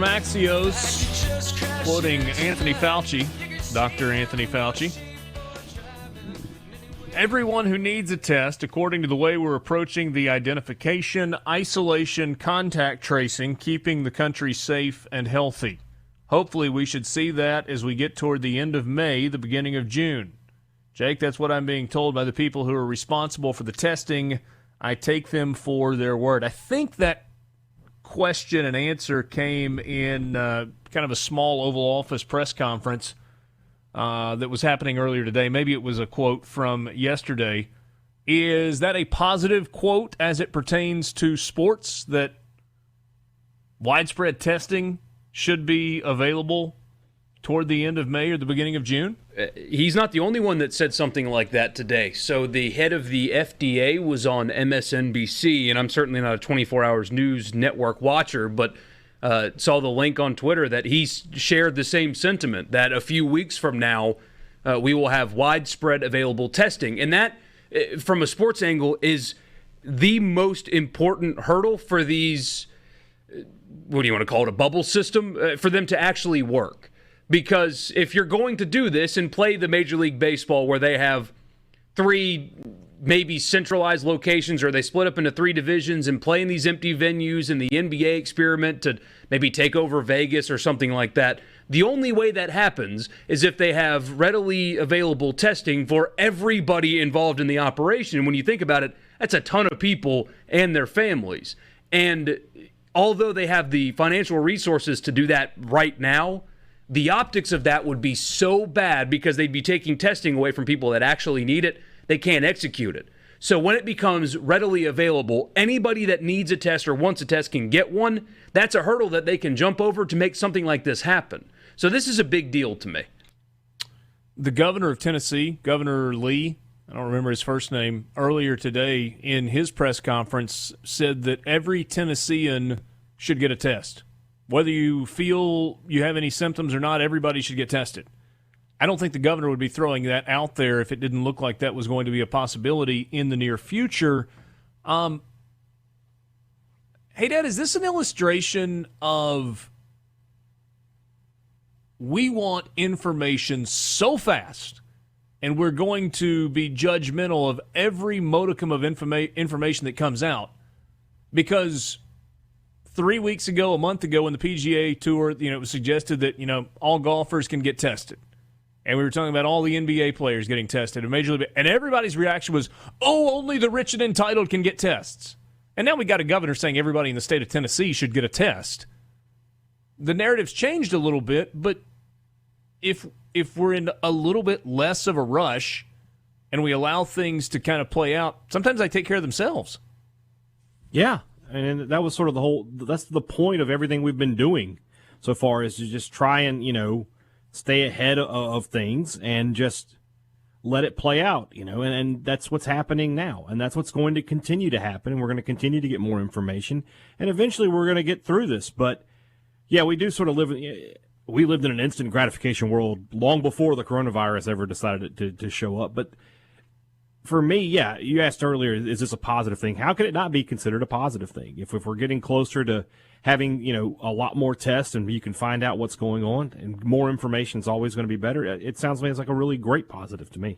Maxios quoting Anthony Fauci, Dr. Anthony Fauci. Everyone who needs a test, according to the way we're approaching the identification, isolation, contact tracing, keeping the country safe and healthy. Hopefully we should see that as we get toward the end of May, the beginning of June. Jake, that's what I'm being told by the people who are responsible for the testing. I take them for their word. I think that question and answer came in kind of a small Oval Office press conference that was happening earlier today. Maybe it was a quote from yesterday. Is that a positive quote as it pertains to sports, that widespread testing should be available toward the end of May or the beginning of June? He's not the only one that said something like that today. So the head of the FDA was on MSNBC, and I'm certainly not a 24 Hours News Network watcher, but saw the link on Twitter that he shared the same sentiment, that a few weeks from now we will have widespread available testing. And that, from a sports angle, is the most important hurdle for these, what do you want to call it, a bubble system, for them to actually work. Because if you're going to do this and play the Major League Baseball where they have 3 maybe centralized locations, or they split up into 3 divisions and play in these empty venues, and the NBA experiment to maybe take over Vegas or something like that, the only way that happens is if they have readily available testing for everybody involved in the operation. And when you think about it, that's a ton of people and their families. And although they have the financial resources to do that right now, the optics of that would be so bad because they'd be taking testing away from people that actually need it. They can't execute it. So when it becomes readily available, anybody that needs a test or wants a test can get one. That's a hurdle that they can jump over to make something like this happen. So this is a big deal to me. The governor of Tennessee, Governor Lee, I don't remember his first name, earlier today in his press conference said that every Tennessean should get a test. Whether you feel you have any symptoms or not, everybody should get tested. I don't think the governor would be throwing that out there if it didn't look like that was going to be a possibility in the near future. Hey, Dad, is this an illustration of we want information so fast and we're going to be judgmental of every modicum of information that comes out? Because 3 weeks ago, a month ago, when the PGA Tour, it was suggested that, all golfers can get tested. And we were talking about all the NBA players getting tested. And everybody's reaction was, only the rich and entitled can get tests. And now we got a governor saying everybody in the state of Tennessee should get a test. The narrative's changed a little bit, but if we're in a little bit less of a rush and we allow things to kind of play out, sometimes they take care of themselves. Yeah. And that was sort of that's the point of everything we've been doing so far, is to just try and, stay ahead of things and just let it play out, and that's what's happening now. And that's what's going to continue to happen. And we're going to continue to get more information. And eventually we're going to get through this. But, yeah, we do sort of we lived in an instant gratification world long before the coronavirus ever decided to show up. But for me, yeah, you asked earlier, is this a positive thing? How can it not be considered a positive thing? If we're getting closer to having, a lot more tests and you can find out what's going on and more information is always going to be better, it sounds like it's like a really great positive to me.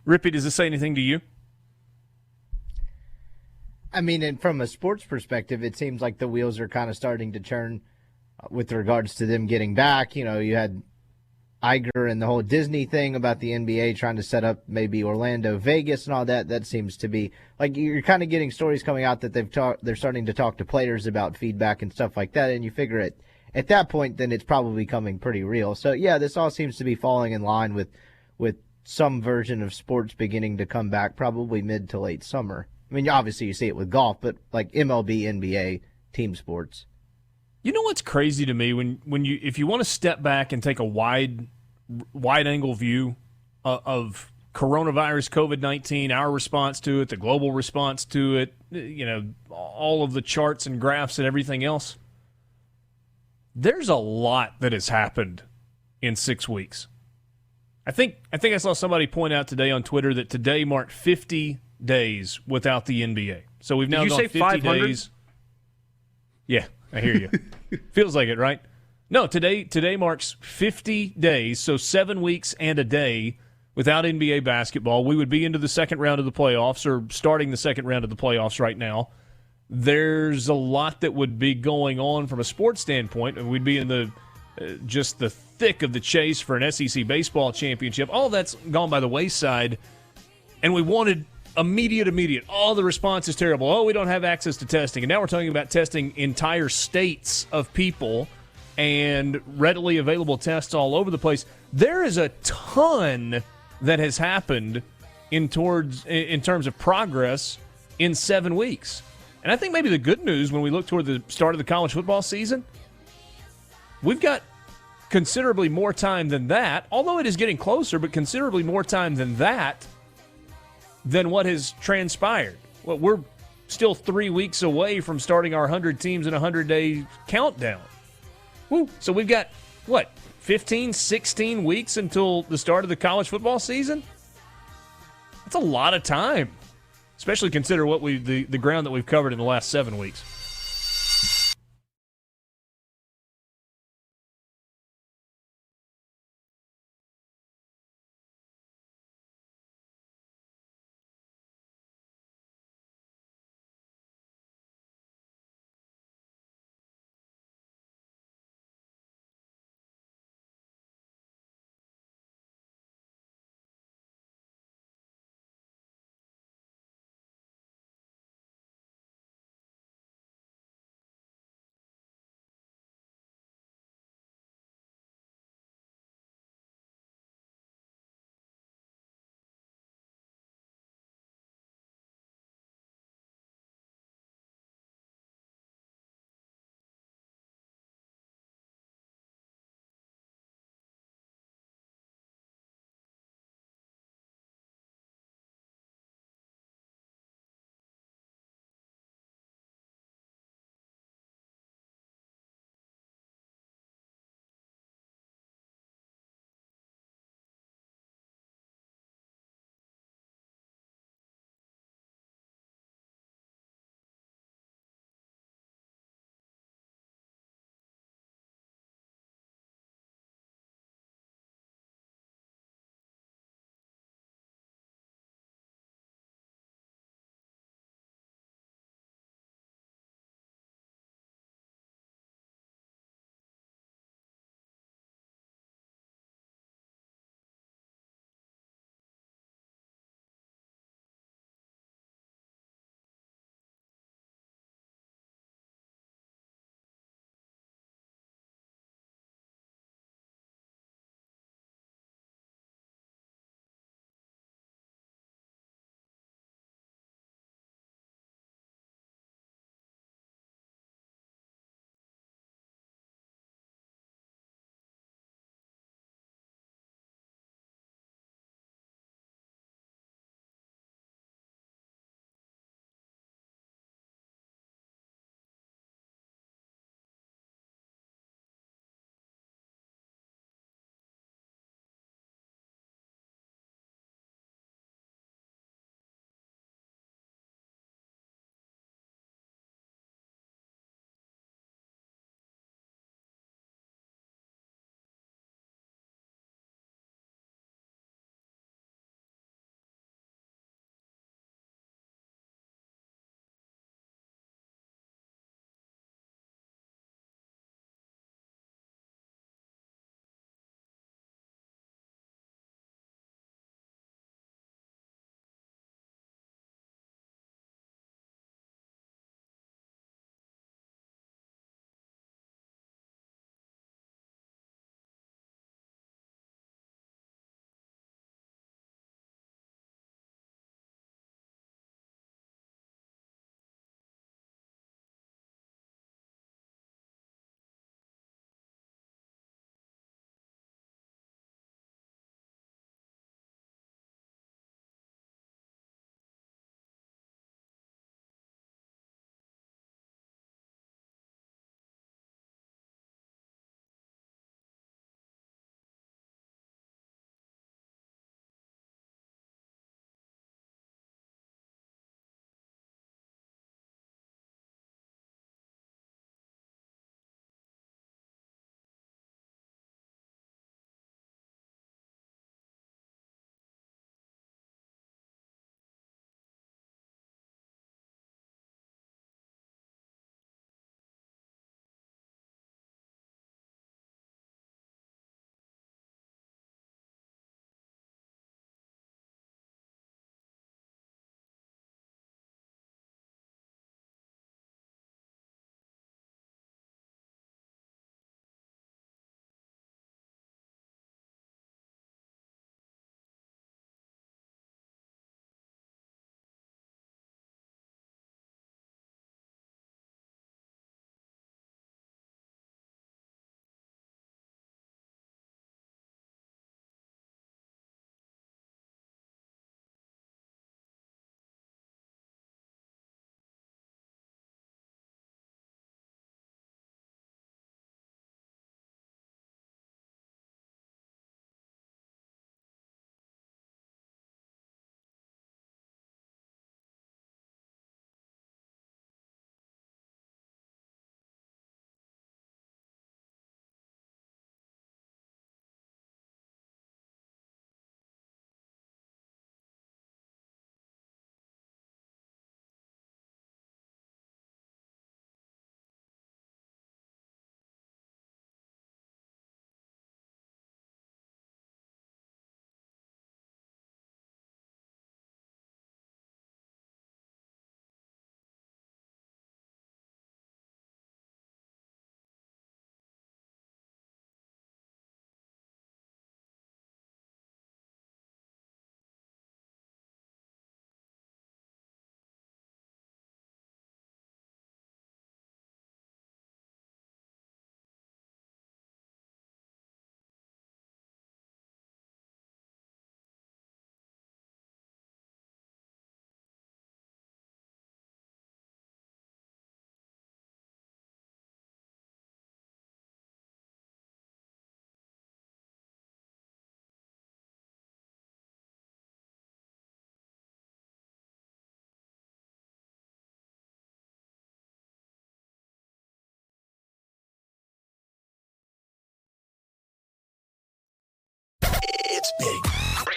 Rippy, does this say anything to you? I mean, and from a sports perspective, it seems like the wheels are kind of starting to turn with regards to them getting back. You had Iger and the whole Disney thing about the NBA trying to set up maybe Orlando, Vegas, and all that. That seems to be like you're kind of getting stories coming out that they're starting to talk to players about feedback and stuff like that. And you figure at that point, then it's probably becoming pretty real. So yeah, this all seems to be falling in line with some version of sports beginning to come back, probably mid to late summer. I mean, obviously you see it with golf, but like MLB, NBA, team sports. You know what's crazy to me if you want to step back and take a wide angle view of coronavirus, COVID-19, our response to it, the global response to it, all of the charts and graphs and everything else. There's a lot that has happened in 6 weeks. I think I saw somebody point out today on Twitter that today marked 50 days without the NBA. So we've now gone 50 days. Yeah, I hear you. Feels like it, right? No, today marks 50 days, so 7 weeks and a day without NBA basketball. We would be into the second round of the playoffs, or starting the second round of the playoffs right now. There's a lot that would be going on from a sports standpoint, and we'd be in the just the thick of the chase for an SEC baseball championship. All that's gone by the wayside, and we wanted immediate. Oh, the response is terrible. Oh, we don't have access to testing. And now we're talking about testing entire states of people and readily available tests all over the place. There is a ton that has happened in terms of progress in 7 weeks. And I think maybe the good news when we look toward the start of the college football season, we've got considerably more time than that, although it is getting closer, but considerably more time than that than what has transpired. Well, we're still 3 weeks away from starting our 100 teams in a 100-day countdown. Woo. So we've got, 15, 16 weeks until the start of the college football season? That's a lot of time, especially consider what the ground that we've covered in the last 7 weeks.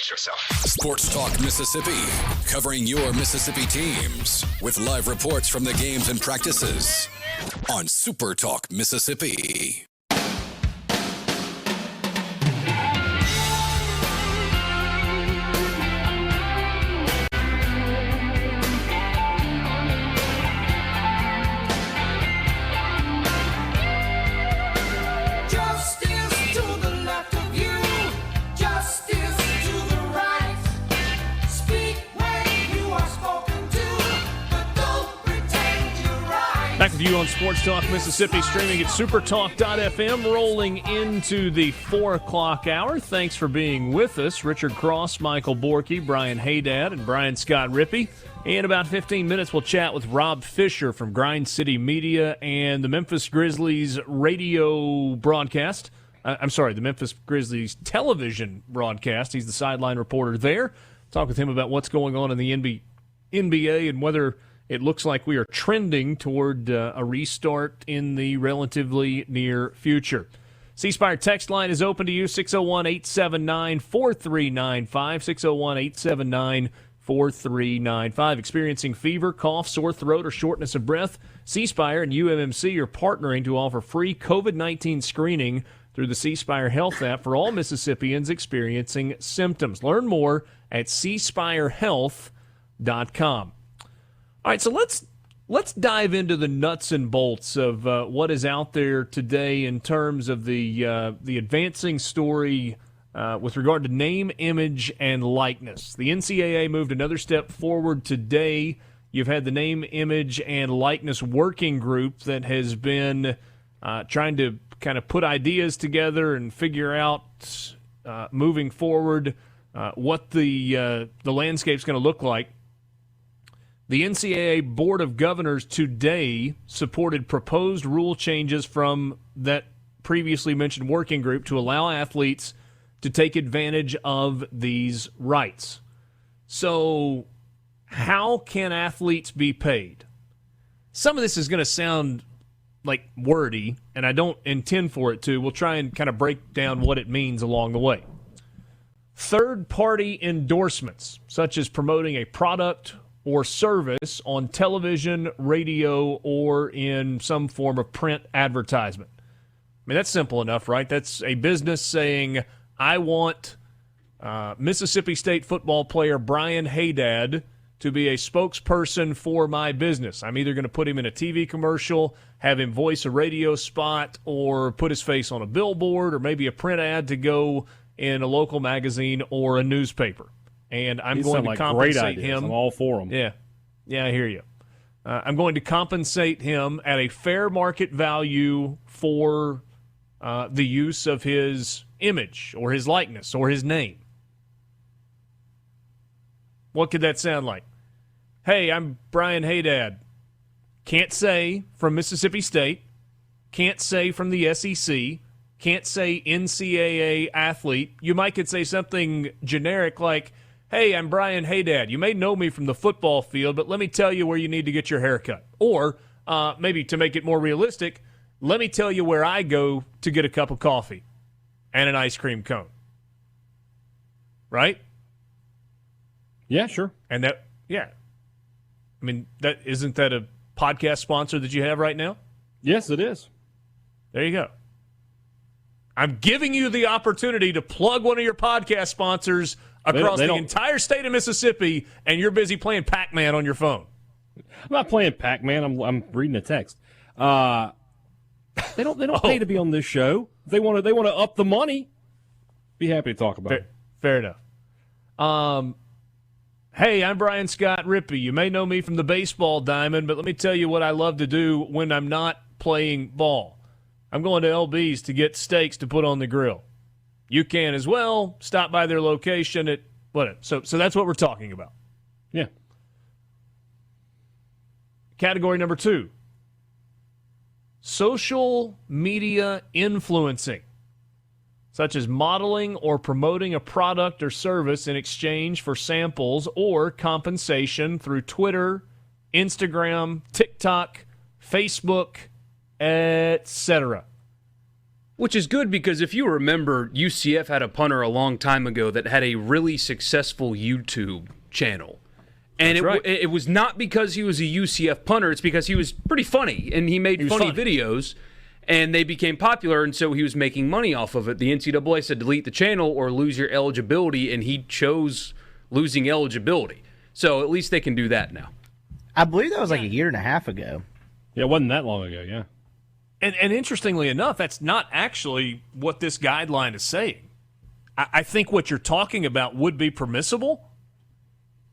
Brace yourself. Sports Talk Mississippi, covering your Mississippi teams with live reports from the games and practices on SuperTalk Mississippi. Back with you on Sports Talk Mississippi, streaming at supertalk.fm, rolling into the 4 o'clock hour. Thanks for being with us. Richard Cross, Michael Borky, Brian Haydad, and Brian Scott Rippey. In about 15 minutes, we'll chat with Rob Fisher from Grind City Media and the Memphis Grizzlies radio broadcast. The Memphis Grizzlies television broadcast. He's the sideline reporter there. Talk with him about what's going on in the NBA and whether it looks like we are trending toward a restart in the relatively near future. C-Spire text line is open to you, 601-879-4395, 601-879-4395. Experiencing fever, cough, sore throat, or shortness of breath? C-Spire and UMMC are partnering to offer free COVID-19 screening through the C-Spire Health app for all Mississippians experiencing symptoms. Learn more at cspirehealth.com. All right, so let's dive into the nuts and bolts of what is out there today in terms of the advancing story with regard to name, image, and likeness. The NCAA moved another step forward today. You've had the name, image, and likeness working group that has been trying to kind of put ideas together and figure out moving forward what the landscape's going to look like. The NCAA Board of Governors today supported proposed rule changes from that previously mentioned working group to allow athletes to take advantage of these rights. So, how can athletes be paid? Some of this is going to sound like wordy, and I don't intend for it to. We'll try and kind of break down what it means along the way. Third-party endorsements, such as promoting a product or service on television, radio, or in some form of print advertisement. I mean, that's simple enough, right? That's a business saying, I want Mississippi State football player Brian Haydad to be a spokesperson for my business. I'm either going to put him in a TV commercial, have him voice a radio spot, or put his face on a billboard, or maybe a print ad to go in a local magazine or a newspaper. And I'm going to compensate him. I'm all for them. Yeah, I hear you. I'm going to compensate him at a fair market value for the use of his image or his likeness or his name. What could that sound like? Hey, I'm Brian Haydad. Can't say from Mississippi State. Can't say from the SEC. Can't say NCAA athlete. You might could say something generic like, hey, I'm Brian Haydad. You may know me from the football field, but let me tell you where you need to get your hair cut. Or maybe to make it more realistic, let me tell you where I go to get a cup of coffee and an ice cream cone. Right? Yeah, sure. And that, yeah. I mean, isn't that a podcast sponsor that you have right now? Yes, it is. There you go. I'm giving you the opportunity to plug one of your podcast sponsors across the entire state of Mississippi, and you're busy playing Pac-Man on your phone. I'm not playing Pac-Man. I'm reading a text. They don't pay to be on this show. They want to up the money. Be happy to talk about it. Fair enough. Hey, I'm Brian Scott Rippey. You may know me from the baseball diamond, but let me tell you what I love to do when I'm not playing ball. I'm going to LB's to get steaks to put on the grill. You can as well. Stop by their location at whatever. So that's what we're talking about. Yeah. Category number 2. Social media influencing, such as modeling or promoting a product or service in exchange for samples or compensation through Twitter, Instagram, TikTok, Facebook, etc. Which is good because if you remember, UCF had a punter a long time ago that had a really successful YouTube channel. And it was not because he was a UCF punter. It's because he was pretty funny, and he made funny videos, and they became popular, and so he was making money off of it. The NCAA said delete the channel or lose your eligibility, and he chose losing eligibility. So at least they can do that now. I believe that was like a year and a half ago. Yeah, it wasn't that long ago, yeah. And interestingly enough, that's not actually what this guideline is saying. I think what you're talking about would be permissible,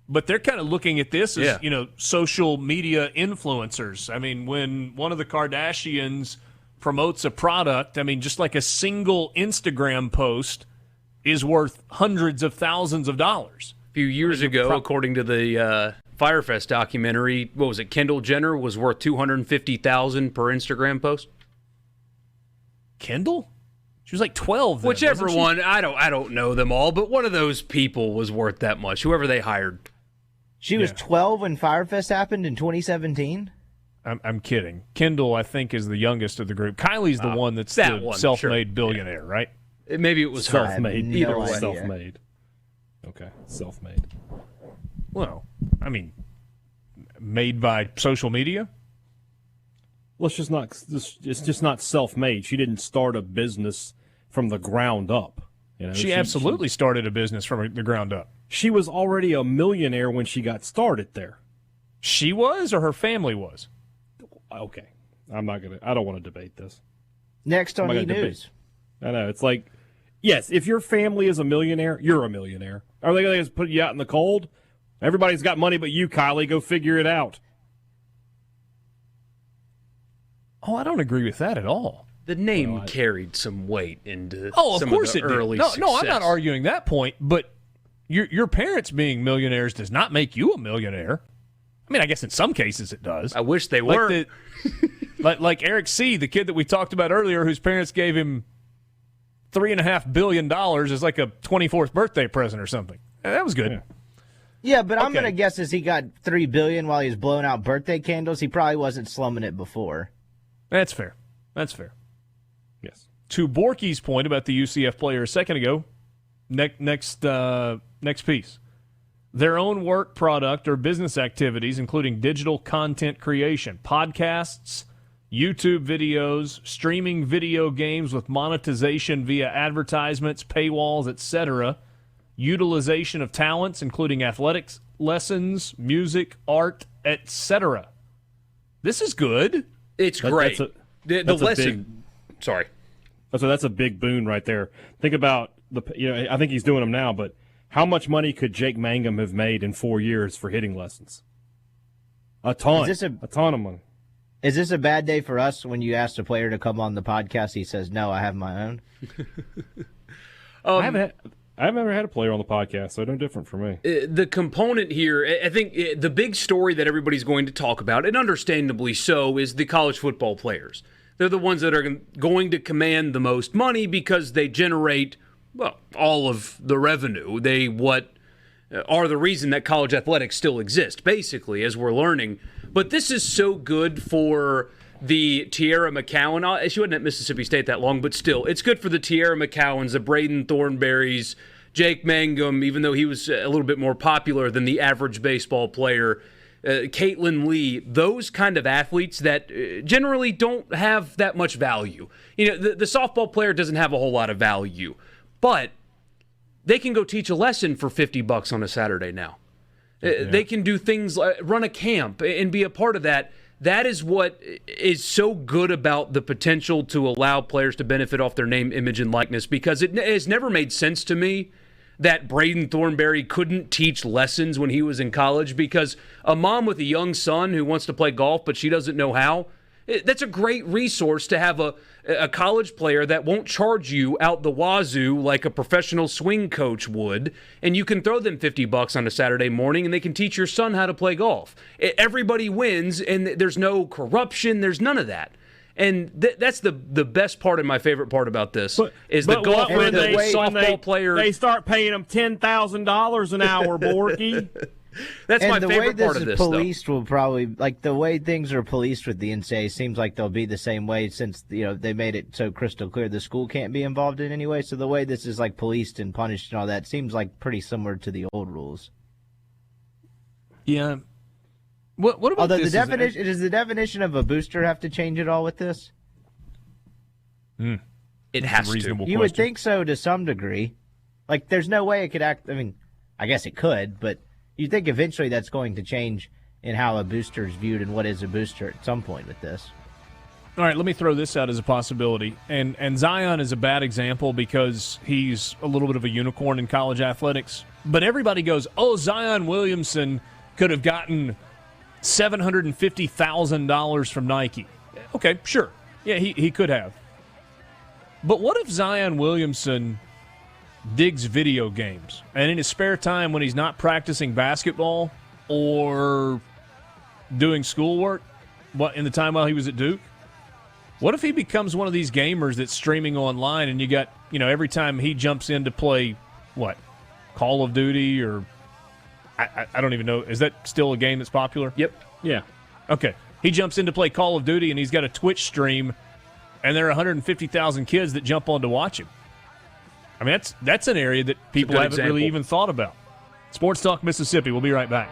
but they're kind of looking at this as, social media influencers. I mean, when one of the Kardashians promotes a product, I mean, just like a single Instagram post is worth hundreds of thousands of dollars. A few years ago, according to the Firefest documentary, what was it? Kendall Jenner was worth $250,000 per Instagram post. Kendall? She was like 12 then, whichever one. I don't know them all, but one of those people was worth that much. Whoever they hired. She was 12 when Firefest happened in 2017. I'm kidding. Kendall, I think, is the youngest of the group. Kylie's the one that's the self-made billionaire, right? Maybe it was self-made. Either way, self-made. Okay, self-made. Well, I mean, made by social media. Well, it's just not self-made. She didn't start a business from the ground up. She absolutely started a business from the ground up. She was already a millionaire when she got started there. She was, or her family was? Okay, I don't want to debate this. Next on E-News. I know, it's like, yes, if your family is a millionaire, you're a millionaire. Are they going to just put you out in the cold? Everybody's got money but you, Kylie. Go figure it out. Oh, I don't agree with that at all. The name carried some weight into of some course of the early success. success. No, I'm not arguing that point, but your parents being millionaires does not make you a millionaire. I mean, I guess in some cases it does. I wish they were. Like Eric C., the kid that we talked about earlier, whose parents gave him $3.5 billion as like a 24th birthday present or something. That was good. Yeah, but I'm going to guess as he got $3 billion while he was blowing out birthday candles, he probably wasn't slumming it before. That's fair. Yes. To Borky's point about the UCF player a second ago, next piece. Their own work product or business activities, including digital content creation, podcasts, YouTube videos, streaming video games with monetization via advertisements, paywalls, etc., utilization of talents, including athletics lessons, music, art, etc. This is good. It's great. Sorry. So that's a big boon right there. Think about I think he's doing them now, but how much money could Jake Mangum have made in 4 years for hitting lessons? A ton. A ton of money. Is this a bad day for us when you asked a player to come on the podcast? He says, "No, I have my own." I've never had a player on the podcast, so no different for me. The component here, I think the big story that everybody's going to talk about, and understandably so, is the college football players. They're the ones that are going to command the most money because they generate, all of the revenue. They are the reason that college athletics still exist, basically, as we're learning. But this is so good for the Tierra McCowan. She wasn't at Mississippi State that long, but still, it's good for the Tierra McCowans, the Braden Thornberrys, Jake Mangum, even though he was a little bit more popular than the average baseball player, Caitlin Lee, those kind of athletes that generally don't have that much value. The softball player doesn't have a whole lot of value, but they can go teach a lesson for $50 on a Saturday now. They can do things like run a camp and be a part of that. That is what is so good about the potential to allow players to benefit off their name, image, and likeness, because it has never made sense to me that Braden Thornberry couldn't teach lessons when he was in college, because a mom with a young son who wants to play golf but she doesn't know how, that's a great resource to have a college player that won't charge you out the wazoo like a professional swing coach would, and you can throw them $50 on a Saturday morning and they can teach your son how to play golf. Everybody wins, and there's no corruption, there's none of that. And that's the best part and my favorite part about this is the golfer, the softball player. They start paying them $10,000 an hour, Borky. That's and my the favorite way part this of is this, policed will probably, like, the way things are policed with the NCAA seems like they'll be the same way since, they made it so crystal clear the school can't be involved in any way. So the way this is, like, policed and punished and all that seems like pretty similar to the old rules. Yeah. What about Although this? does the definition of a booster have to change at all with this? It has to. You would think so to some degree. Like, there's no way it could act. I mean, I guess it could, but you'd think eventually that's going to change in how a booster is viewed and what is a booster at some point with this. All right, let me throw this out as a possibility. And Zion is a bad example because he's a little bit of a unicorn in college athletics. But everybody goes, oh, Zion Williamson could have gotten $750,000 from Nike. Okay, sure. Yeah, he could have. But what if Zion Williamson digs video games and in his spare time when he's not practicing basketball or doing schoolwork in the time while he was at Duke? What if he becomes one of these gamers that's streaming online and you got, every time he jumps in to play, Call of Duty or I don't even know. Is that still a game that's popular? Yep. Yeah. Okay. He jumps in to play Call of Duty and he's got a Twitch stream and there are 150,000 kids that jump on to watch him. I mean, that's an area that people haven't really even thought about. Sports Talk Mississippi. We'll be right back.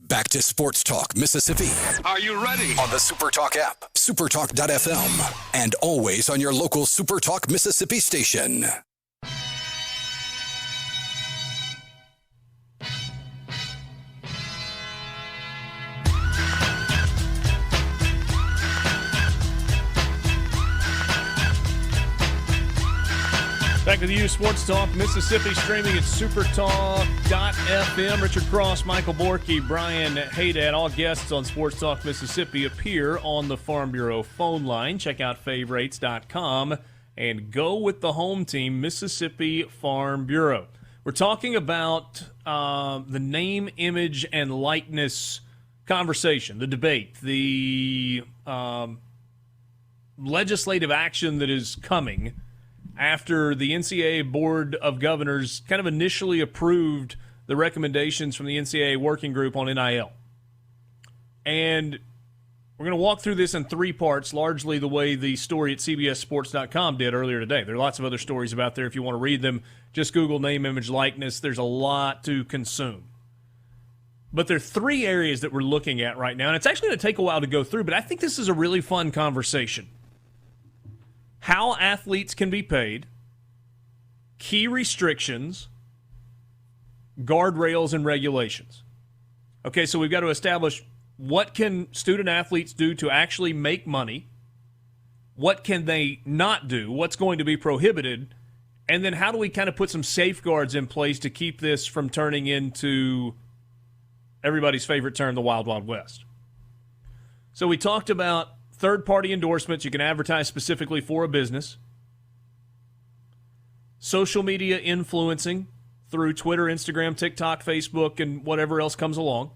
Back to Sports Talk Mississippi. Are you ready? On the SuperTalk app, supertalk.fm, and always on your local SuperTalk Mississippi station. Back with you, Sports Talk Mississippi, streaming at SuperTalk.fm. Richard Cross, Michael Borky, Brian Haydad, all guests on Sports Talk Mississippi appear on the Farm Bureau phone line. Check out favorites.com and go with the home team, Mississippi Farm Bureau. We're talking about the name, image, and likeness conversation, the debate, the legislative action that is coming after the NCAA Board of Governors kind of initially approved the recommendations from the NCAA working group on NIL. And we're going to walk through this in three parts, largely the way the story at CBSSports.com did earlier today. There are lots of other stories about there if you want to read them. Just Google name, image, likeness. There's a lot to consume. But there are three areas that we're looking at right now, and it's actually going to take a while to go through, but I think this is a really fun conversation. How athletes can be paid, key restrictions, guardrails, and regulations. Okay, so we've got to establish what can student athletes do to actually make money, what can they not do, what's going to be prohibited, and then how do we kind of put some safeguards in place to keep this from turning into everybody's favorite term, the Wild Wild West. So we talked about third-party endorsements. You can advertise specifically for a business. Social media influencing through Twitter, Instagram, TikTok, Facebook, and whatever else comes along.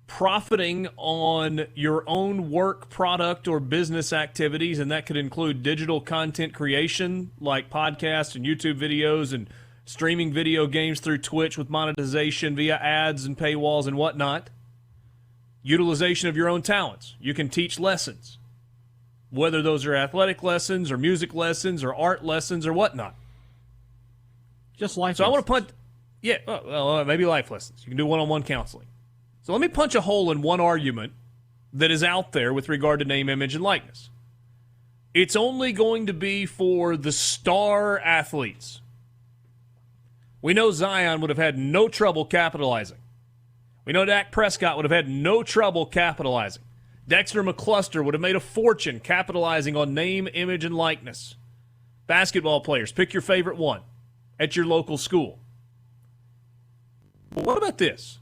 Profiting on your own work, product, or business activities, and that could include digital content creation like podcasts and YouTube videos and streaming video games through Twitch with monetization via ads and paywalls and whatnot. Utilization of your own talents. You can teach lessons, whether those are athletic lessons or music lessons or art lessons or whatnot. Just life So lessons. I want to punt, maybe life lessons. You can do one-on-one counseling. So let me punch a hole in one argument that is out there with regard to name, image, and likeness. It's only going to be for the star athletes. We know Zion would have had no trouble capitalizing. We know Dak Prescott would have had no trouble capitalizing. Dexter McCluster would have made a fortune capitalizing on name, image, and likeness. Basketball players, pick your favorite one at your local school. But what about this?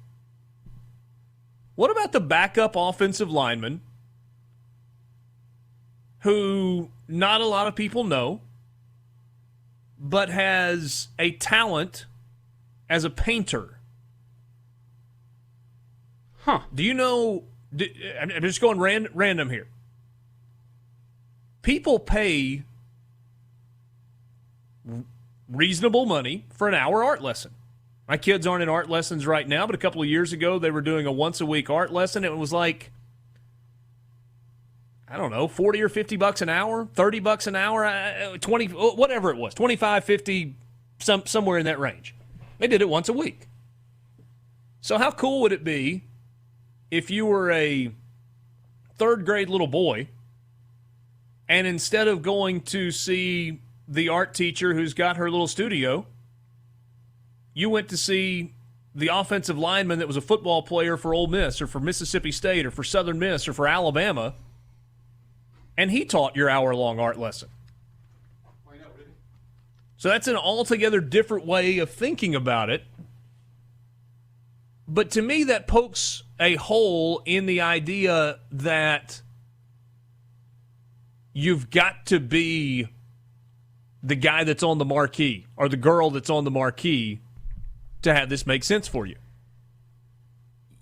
What about the backup offensive lineman who not a lot of people know, but has a talent as a painter? Huh. Do you know, I'm just going random here. People pay reasonable money for an hour art lesson. My kids aren't in art lessons right now, but a couple of years ago they were doing a once-a-week art lesson. It was like, I don't know, $40 or $50 an hour, $30 an hour, 20, whatever it was, 25, 50, somewhere in that range. They did it once a week. So how cool would it be if you were a third grade little boy and instead of going to see the art teacher who's got her little studio, you went to see the offensive lineman that was a football player for Ole Miss or for Mississippi State or for Southern Miss or for Alabama, and he taught your hour-long art lesson. So that's an altogether different way of thinking about it. But to me, that pokes a hole in the idea that you've got to be the guy that's on the marquee or the girl that's on the marquee to have this make sense for you.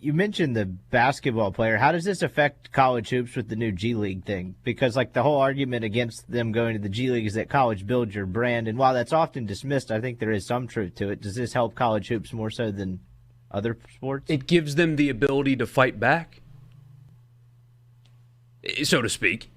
You mentioned the basketball player. How does this affect college hoops with the new G League thing? Because like the whole argument against them going to the G League is that college builds your brand. And while that's often dismissed, I think there is some truth to it. Does this help college hoops more so than other sports? It gives them the ability to fight back, so to speak.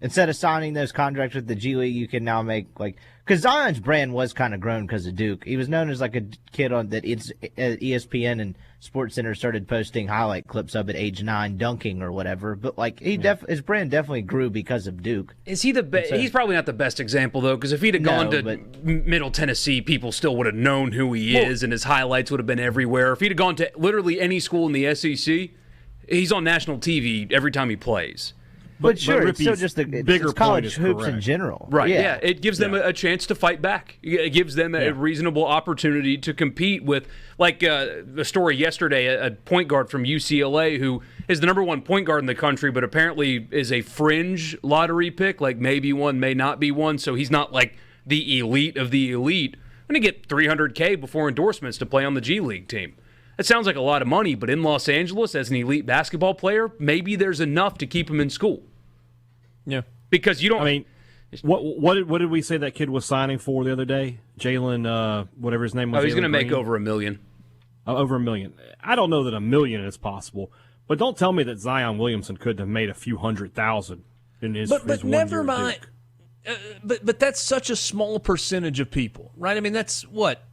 Instead of signing those contracts with the G League, you can now make because Zion's brand was kind of grown because of Duke. He was known as like a kid on that. It's ESPN and SportsCenter started posting highlight clips of at age 9 dunking or whatever. But like his brand definitely grew because of Duke. Is he the best? He's probably not the best example though, because if he'd have gone to Middle Tennessee, people still would have known who he is, and his highlights would have been everywhere. If he'd have gone to literally any school in the SEC, he's on national TV every time he plays. But sure, it's still Rippy's just it's bigger college point is hoops in correct. general. Right. Yeah. Yeah. It gives them a chance to fight back. It gives them a reasonable opportunity to compete with, like the story yesterday, a point guard from UCLA who is the number one point guard in the country, but apparently is a fringe lottery pick, like maybe one, may not be one. So he's not like the elite of the elite. I'm going to get $300K before endorsements to play on the G League team. That sounds like a lot of money, but in Los Angeles, as an elite basketball player, maybe there's enough to keep him in school. Yeah. Because you don't. I mean, what did we say that kid was signing for the other day? Jalen, whatever his name was. He's going to make Green? over $1 million. Over $1 million. I don't know that $1 million is possible, but don't tell me that Zion Williamson couldn't have made a few $100,000 in his. But his 1 never year at mind. Duke. But that's such a small percentage of people, right? I mean, that's what,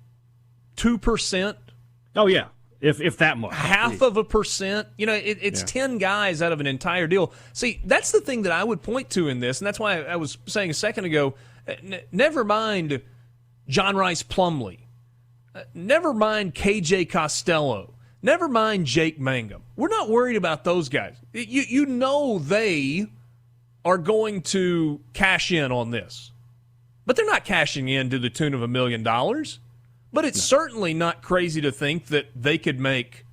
2%, Oh yeah, if that much, half of a percent. You know, it's 10 guys out of an entire deal. See, that's the thing that I would point to in this, and that's why I was saying a second ago. Never mind John Rice Plumlee. Never mind KJ Costello. Never mind Jake Mangum. We're not worried about those guys. You know they are going to cash in on this. But they're not cashing in to the tune of $1 million. But it's certainly not crazy to think that they could make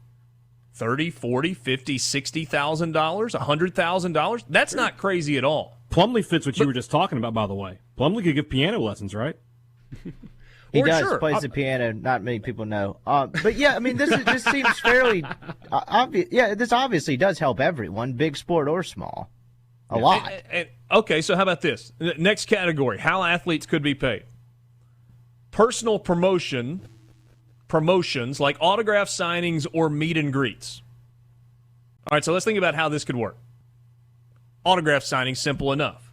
$30,000, $40,000, $50,000, $60,000, $100,000. That's not crazy at all. Plumlee fits what you were just talking about, by the way. Plumlee could give piano lessons, right? He Or does, sure. plays the piano. Not many people know. But yeah, I mean, this seems fairly obvious. Yeah, this obviously does help everyone, big sport or small. A lot. Okay, so how about this? Next category, how athletes could be paid. Personal promotions like autograph signings or meet and greets. All right, so let's think about how this could work. Autograph signing, simple enough.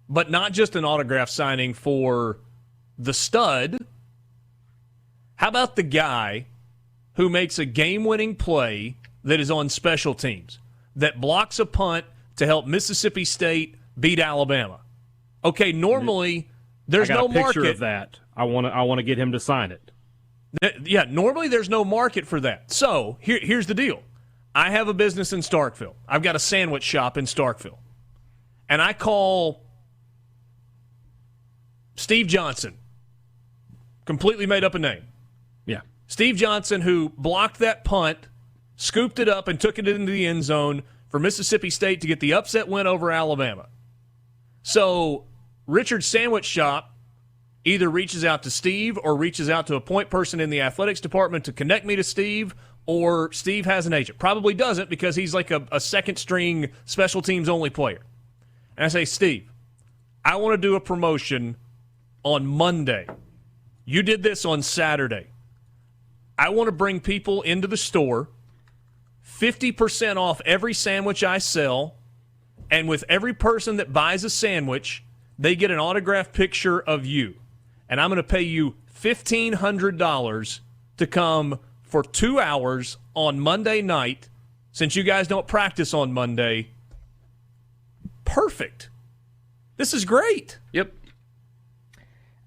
But not just an autograph signing for the stud. How about the guy who makes a game-winning play that is on special teams, that blocks a punt to help Mississippi State beat Alabama? Okay, normally there's I got no a picture market of that. I want to get him to sign it. Yeah, normally there's no market for that. So here's the deal. I have a business in Starkville. I've got a sandwich shop in Starkville. And I call Steve Johnson. Completely made up a name. Yeah. Steve Johnson, who blocked that punt, scooped it up, and took it into the end zone for Mississippi State to get the upset win over Alabama. So Richard's Sandwich Shop either reaches out to Steve or reaches out to a point person in the athletics department to connect me to Steve, or Steve has an agent. Probably doesn't, because he's like a second-string special teams only player. And I say, Steve, I want to do a promotion on Monday. You did this on Saturday. I want to bring people into the store, 50% off every sandwich I sell, and with every person that buys a sandwich, they get an autographed picture of you. And I'm going to pay you $1,500 to come for 2 hours on Monday night, since you guys don't practice on Monday. Perfect. This is great. Yep.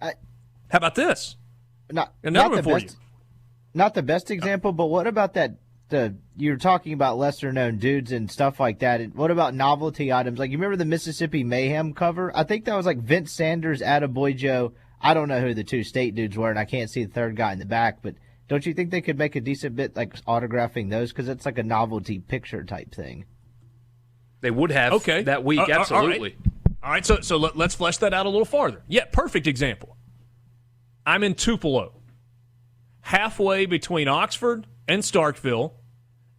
How about this? Not Another the one for best, not the best example, but what about that? You're talking about lesser known dudes and stuff like that. And what about novelty items? Like, you remember the Mississippi Mayhem cover? I think that was like Vince Sanders, Attaboy Joe. I don't know who the two state dudes were, and I can't see the third guy in the back, but don't you think they could make a decent bit like autographing those? Because it's like a novelty picture type thing. They would have that week, absolutely. All right, so let's flesh that out a little farther. Yeah, perfect example. I'm in Tupelo, halfway between Oxford and Starkville,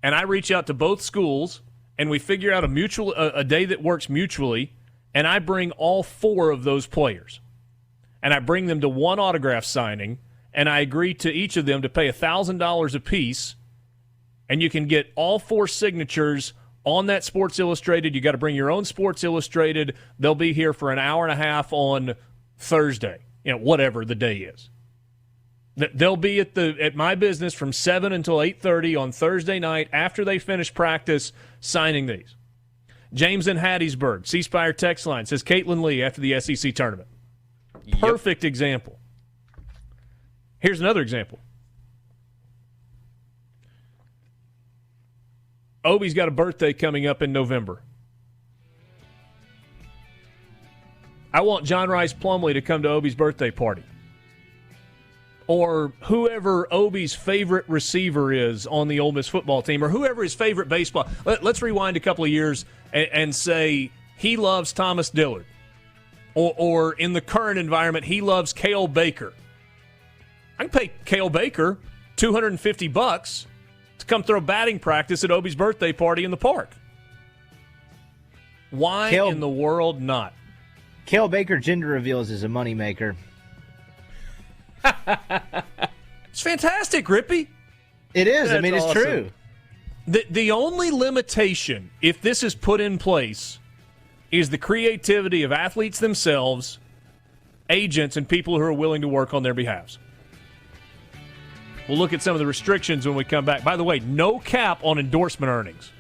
and I reach out to both schools, and we figure out a day that works mutually, and I bring all 4 of those players. And I bring them to one autograph signing, and I agree to each of them to pay $1,000 apiece, and you can get all 4 signatures on that Sports Illustrated. You got to bring your own Sports Illustrated. They'll be here for an hour and a half on Thursday, whatever the day is. They'll be at my business from 7 until 8:30 on Thursday night after they finish practice signing these. James in Hattiesburg, C Spire text line, says Caitlin Lee after the SEC tournament. Perfect example. Here's another example. Obi's got a birthday coming up in November. I want John Rice Plumlee to come to Obi's birthday party. Or whoever Obi's favorite receiver is on the Ole Miss football team, or whoever his favorite baseball. Let's rewind a couple of years and say he loves Thomas Dillard. Or in the current environment, he loves Cale Baker. I can pay Cale Baker $250 to come throw batting practice at Obi's birthday party in the park. Why in the world not? Cale Baker gender reveals is a moneymaker. It's fantastic, Rippy. It is. That's I mean, it's awesome. true. The only limitation, if this is put in place, is the creativity of athletes themselves, agents, and people who are willing to work on their behalves. We'll look at some of the restrictions when we come back. By the way, no cap on endorsement earnings.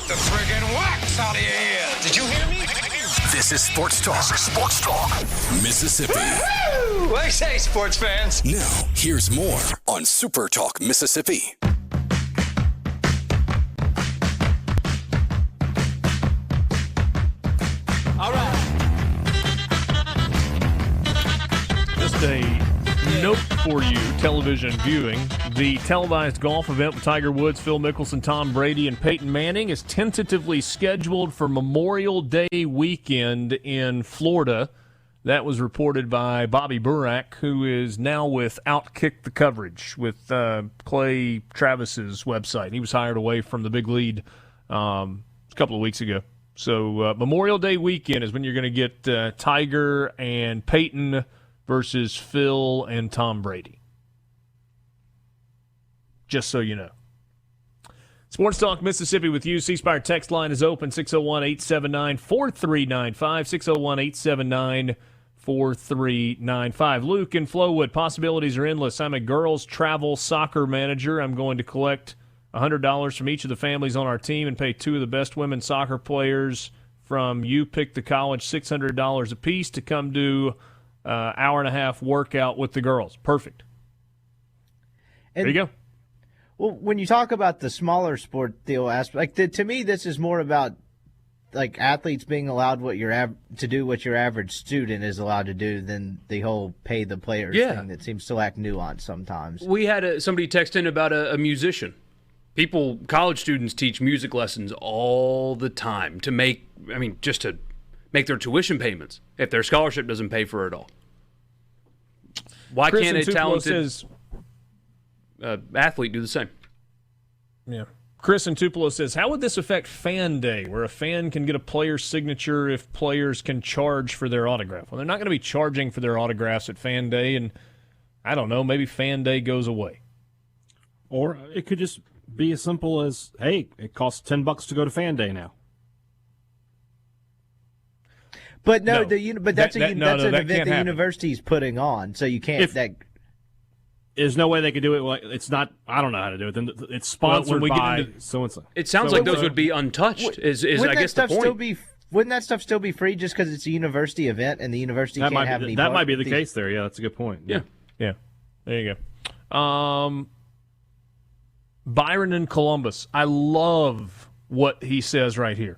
the friggin' wax out of your ears. Did you hear me? This is Sports Talk. Sports Talk. Mississippi. Woo! I say, sports fans. Now, here's more on Super Talk Mississippi. All right. Just a note for you, television viewing. The televised golf event with Tiger Woods, Phil Mickelson, Tom Brady, and Peyton Manning is tentatively scheduled for Memorial Day weekend in Florida. That was reported by Bobby Burak, who is now with Outkick the Coverage with Clay Travis's website. He was hired away from the big lead a couple of weeks ago. So Memorial Day weekend is when you're going to get Tiger and Peyton versus Phil and Tom Brady. Just so you know. Sports Talk Mississippi with you. C-Spire text line is open, 601-879-4395, 601-879-4395. Luke in Flowood, possibilities are endless. I'm a girls travel soccer manager. I'm going to collect $100 from each of the families on our team and pay two of the best women's soccer players from You Pick the College $600 apiece to come do hour-and-a-half workout with the girls. Perfect. And, there you go. Well, when you talk about the smaller sport deal aspect, to me, this is more about like athletes being allowed to do what your average student is allowed to do than the whole pay the players thing that seems to lack nuance sometimes. We had somebody text in about a musician. College students teach music lessons all the time to make their tuition payments if their scholarship doesn't pay for it all. Why Chris can't a Tupelo talented athlete do the same? Yeah. Chris in Tupelo says, how would this affect Fan Day, where a fan can get a player's signature if players can charge for their autograph? Well, they're not going to be charging for their autographs at Fan Day, and I don't know, maybe Fan Day goes away. Or it could just be as simple as, hey, it costs $10 to go to Fan Day now. But that's an event the happen. university's putting on, so you can't. There's no way they could do it. Like, it's not. I don't know how to do it. Then it's sponsored by so and so. It sounds like those would be untouched. Is I guess the point. Wouldn't that stuff still be free just because it's a university event and the university can't have any? That might be the case there. Yeah, that's a good point. Yeah. There you go. Byron in Columbus. I love what he says right here.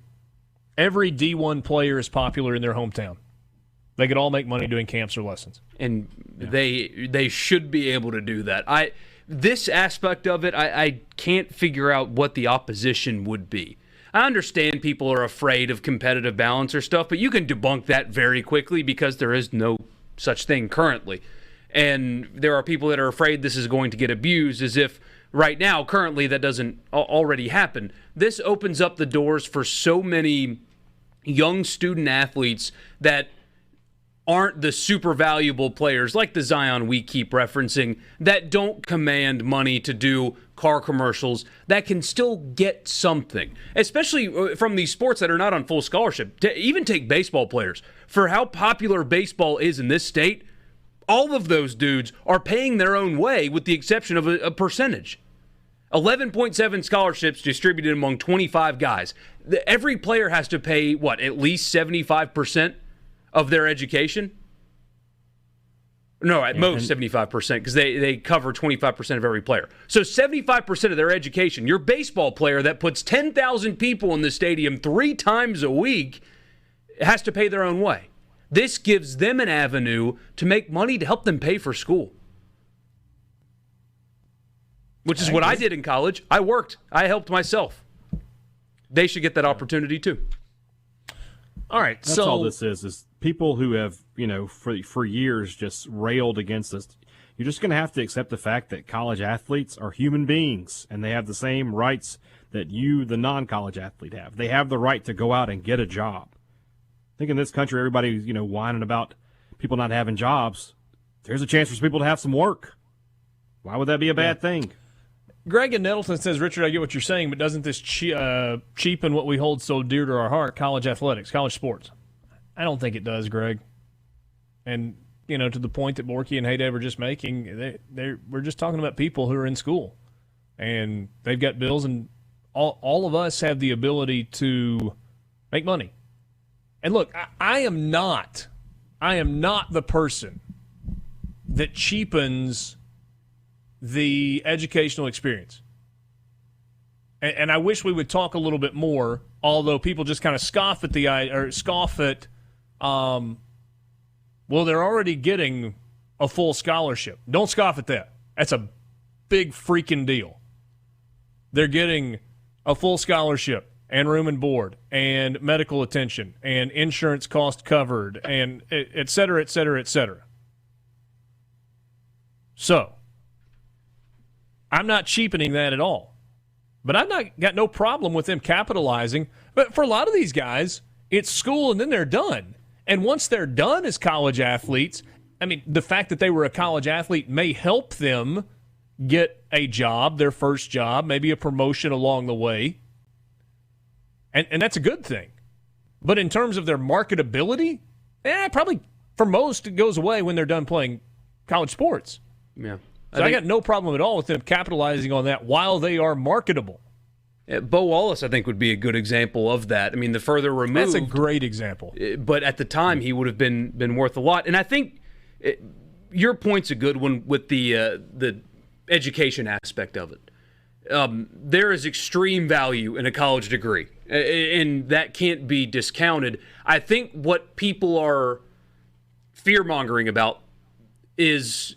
Every D1 player is popular in their hometown. They could all make money doing camps or lessons. And they should be able to do that. This aspect of it, I can't figure out what the opposition would be. I understand people are afraid of competitive balance or stuff, but you can debunk that very quickly because there is no such thing currently. And there are people that are afraid this is going to get abused as if right now, currently, that doesn't already happen. This opens up the doors for so many young student athletes that aren't the super valuable players like the Zion we keep referencing that don't command money to do car commercials that can still get something, especially from these sports that are not on full scholarship. To even take baseball players, for how popular baseball is in this state, all of those dudes are paying their own way with the exception of a percentage. 11.7 scholarships distributed among 25 guys. Every player has to pay, at least 75% of their education? No, at most 75%, because they cover 25% of every player. So 75% of their education, your baseball player that puts 10,000 people in the stadium 3 times a week has to pay their own way. This gives them an avenue to make money to help them pay for school. Which is what I did in college. I worked. I helped myself. They should get that opportunity too. All right, that's all this is people who have, for years just railed against this. You're just going to have to accept the fact that college athletes are human beings and they have the same rights that you, the non-college athlete, have. They have the right to go out and get a job. I think in this country, everybody's, whining about people not having jobs. There's a chance for people to have some work. Why would that be a bad thing? Greg in Nettleton says, Richard, I get what you're saying, but doesn't this cheapen what we hold so dear to our heart, college athletics, college sports? I don't think it does, Greg. And, to the point that Borky and Haydev were just making, we're just talking about people who are in school. And they've got bills, and all of us have the ability to make money. And look, I am not the person that cheapens the educational experience. And I wish we would talk a little bit more, although people just kind of scoff at well, they're already getting a full scholarship. Don't scoff at that. That's a big freaking deal. They're getting a full scholarship and room and board and medical attention and insurance cost covered and et cetera, et cetera, et cetera. So, I'm not cheapening that at all. But I've not got no problem with them capitalizing. But for a lot of these guys, it's school and then they're done. And once they're done as college athletes, I mean, the fact that they were a college athlete may help them get a job, their first job, maybe a promotion along the way. And that's a good thing. But in terms of their marketability, probably for most it goes away when they're done playing college sports. Yeah. So I got no problem at all with them capitalizing on that while they are marketable. Bo Wallace, I think, would be a good example of that. I mean, the further removed... That's a great example. But at the time, he would have been worth a lot. And I think your point's a good one with the education aspect of it. There is extreme value in a college degree, and that can't be discounted. I think what people are fear-mongering about is...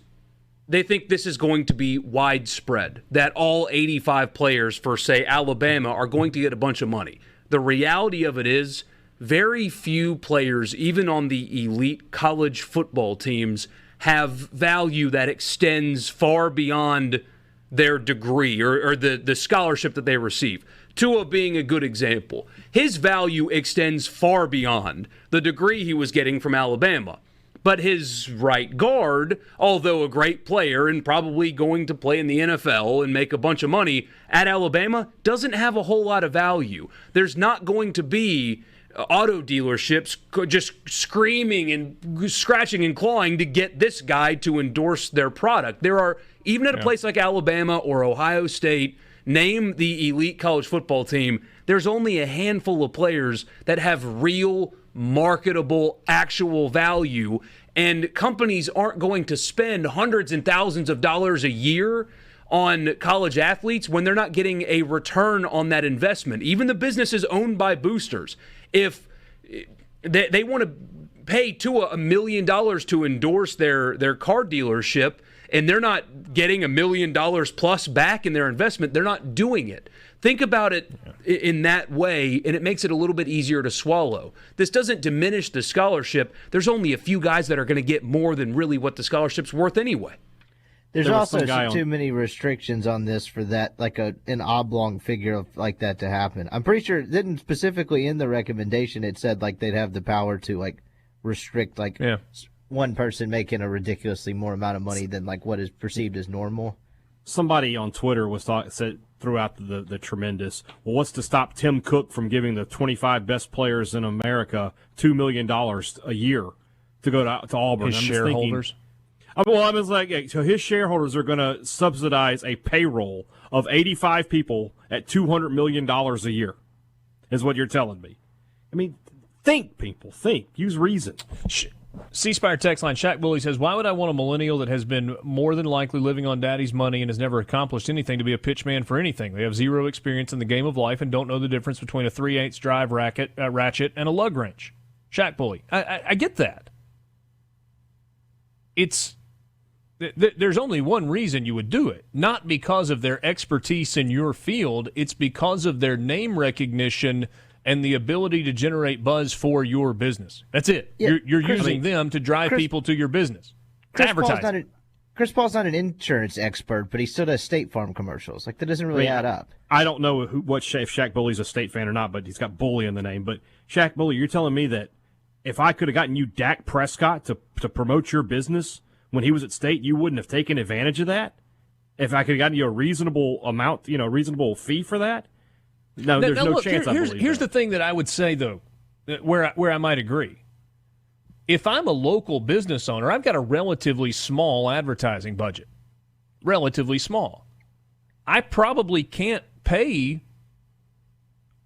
they think this is going to be widespread, that all 85 players for, say, Alabama are going to get a bunch of money. The reality of it is very few players, even on the elite college football teams, have value that extends far beyond their degree or the scholarship that they receive. Tua being a good example. His value extends far beyond the degree he was getting from Alabama. But his right guard, although a great player and probably going to play in the NFL and make a bunch of money at Alabama, doesn't have a whole lot of value. There's not going to be auto dealerships just screaming and scratching and clawing to get this guy to endorse their product. There are, even at a place like Alabama or Ohio State, name the elite college football team, there's only a handful of players that have real marketable, actual value, and companies aren't going to spend hundreds and thousands of dollars a year on college athletes when they're not getting a return on that investment. Even the businesses owned by boosters, if they want to pay Tua $1 million to endorse their car dealership, and they're not getting $1 million plus back in their investment, they're not doing it. Think about it in that way, and it makes it a little bit easier to swallow. This doesn't diminish the scholarship. There's only a few guys that are going to get more than really what the scholarship's worth anyway. There's also too many restrictions on this for that, like an oblong figure like that to happen. I'm pretty sure it didn't specifically in the recommendation it said like they'd have the power to like restrict one person making a ridiculously more amount of money than like what is perceived as normal. Somebody on Twitter said throughout the tremendous, well, what's to stop Tim Cook from giving the 25 best players in America $2 million a year to go to Auburn? His shareholders? I was like, so his shareholders are going to subsidize a payroll of 85 people at $200 million a year, is what you're telling me. I mean, think, people, think. Use reason. C-Spire text line, Shaq Bully says, why would I want a millennial that has been more than likely living on daddy's money and has never accomplished anything to be a pitchman for anything? They have zero experience in the game of life and don't know the difference between a 3/8 drive ratchet and a lug wrench. Shaq Bully. I get that. There's only one reason you would do it. Not because of their expertise in your field. It's because of their name recognition and the ability to generate buzz for your business. That's it. Yeah, you're using them to drive people to your business. Chris Paul's not an insurance expert, but he still does State Farm commercials. Like, that doesn't really add up. I don't know if Shaq Bully's a State fan or not, but he's got Bully in the name. But Shaq Bully, you're telling me that if I could have gotten you Dak Prescott to promote your business when he was at State, you wouldn't have taken advantage of that? If I could have gotten you a reasonable amount, reasonable fee for that? No, there's no chance I believe that. Here's the thing that I would say, though, where I might agree. If I'm a local business owner, I've got a relatively small advertising budget. Relatively small. I probably can't pay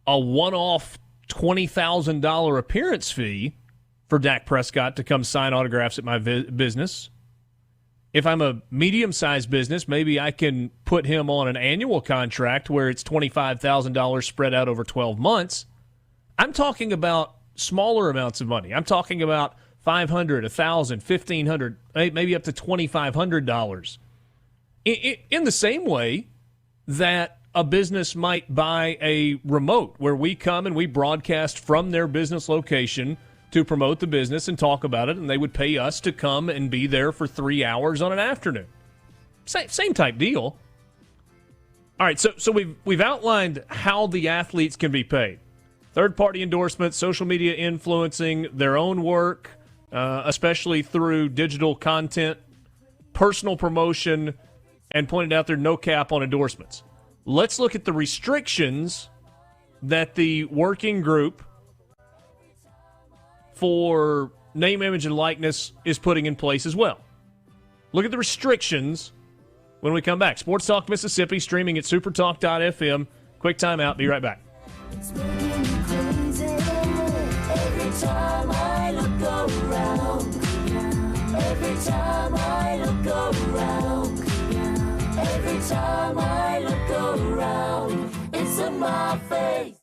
a one-off $20,000 appearance fee for Dak Prescott to come sign autographs at my business. If I'm a medium-sized business, maybe I can put him on an annual contract where it's $25,000 spread out over 12 months. I'm talking about smaller amounts of money. I'm talking about $500, $1,000, $1,500, maybe up to $2,500. In the same way that a business might buy a remote where we come and we broadcast from their business location to promote the business and talk about it, and they would pay us to come and be there for 3 hours on an afternoon. Same type deal. All right, so we've outlined how the athletes can be paid. Third-party endorsements, social media influencing, their own work, especially through digital content, personal promotion, and pointed out there's no cap on endorsements. Let's look at the restrictions that the working group for name, image, and likeness is putting in place as well. Look at the restrictions when we come back. Sports Talk Mississippi, streaming at supertalk.fm. Quick timeout. Be right back. It's making me crazy every time I look around. Every time I look around. Every time I look around, it's in my face.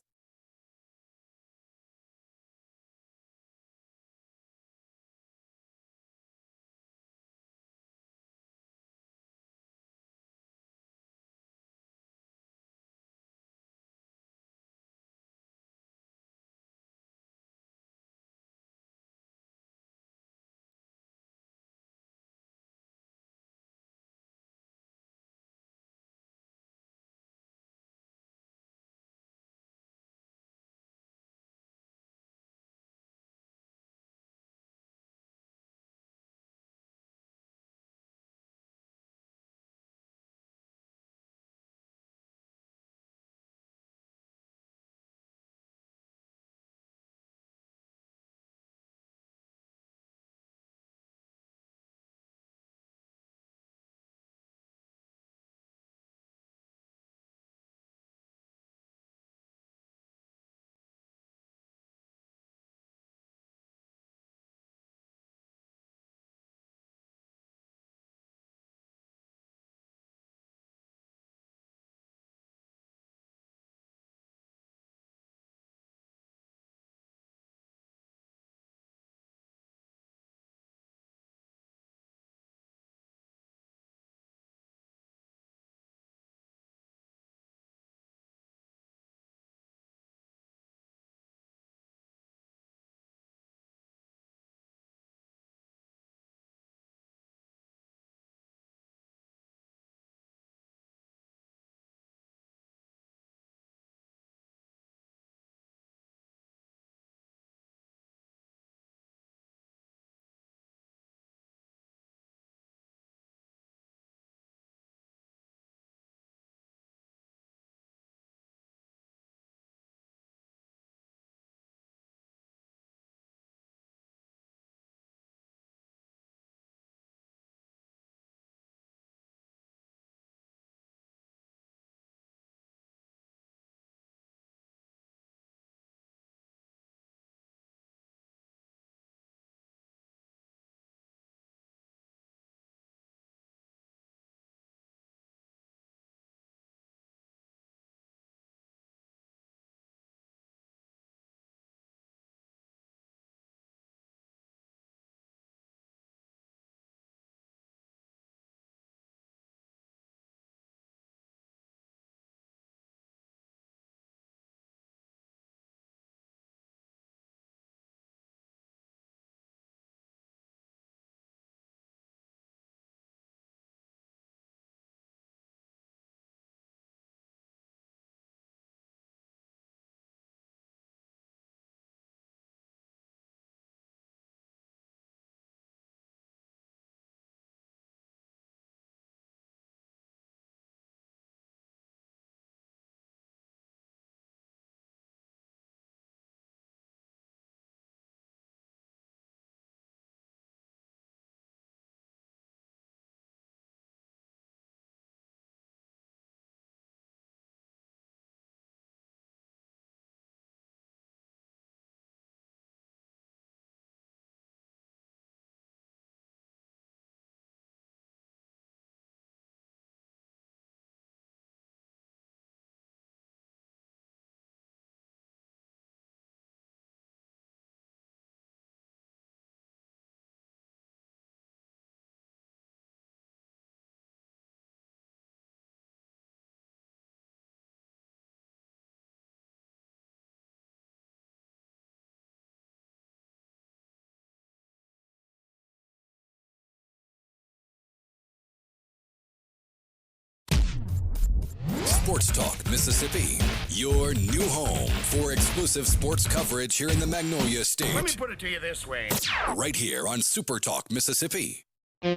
Sports Talk Mississippi, your new home for exclusive sports coverage here in the Magnolia State. Let me put it to you this way. Right here on Super Talk Mississippi. All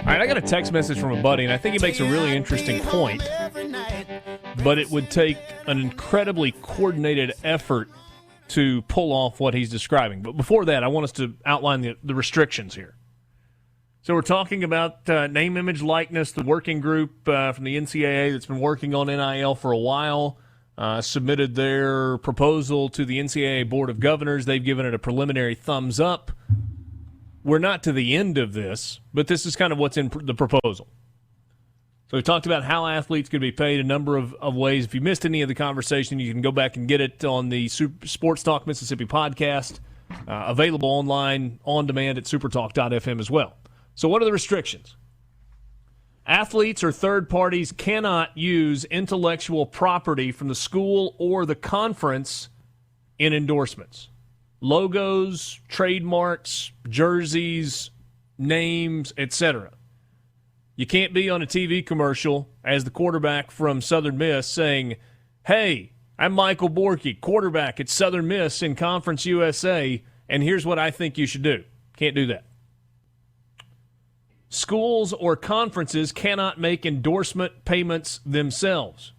right, I got a text message from a buddy, and I think he makes a really interesting point, but it would take an incredibly coordinated effort to pull off what he's describing. But before that, I want us to outline the restrictions here. So we're talking about name, image, likeness. The working group from the NCAA that's been working on NIL for a while submitted their proposal to the NCAA Board of Governors. They've given it a preliminary thumbs up. We're not to the end of this, but this is kind of what's in the proposal. So we talked about how athletes could be paid a number of ways. If you missed any of the conversation, you can go back and get it on the Sports Talk Mississippi podcast, available online on demand at supertalk.fm as well. So what are the restrictions? Athletes or third parties cannot use intellectual property from the school or the conference in endorsements. Logos, trademarks, jerseys, names, etc. You can't be on a TV commercial as the quarterback from Southern Miss saying, "Hey, I'm Michael Borky, quarterback at Southern Miss in Conference USA, and here's what I think you should do." Can't do that. Schools or conferences cannot make endorsement payments themselves.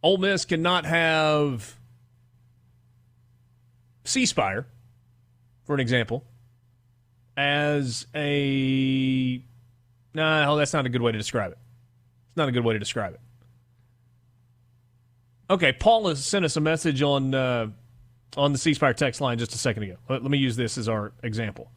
Ole Miss cannot have C-Spire, for an example, as a... No, that's not a good way to describe it. It's not a good way to describe it. Okay, Paul has sent us a message on the C-Spire text line just a second ago. Let me use this as our example.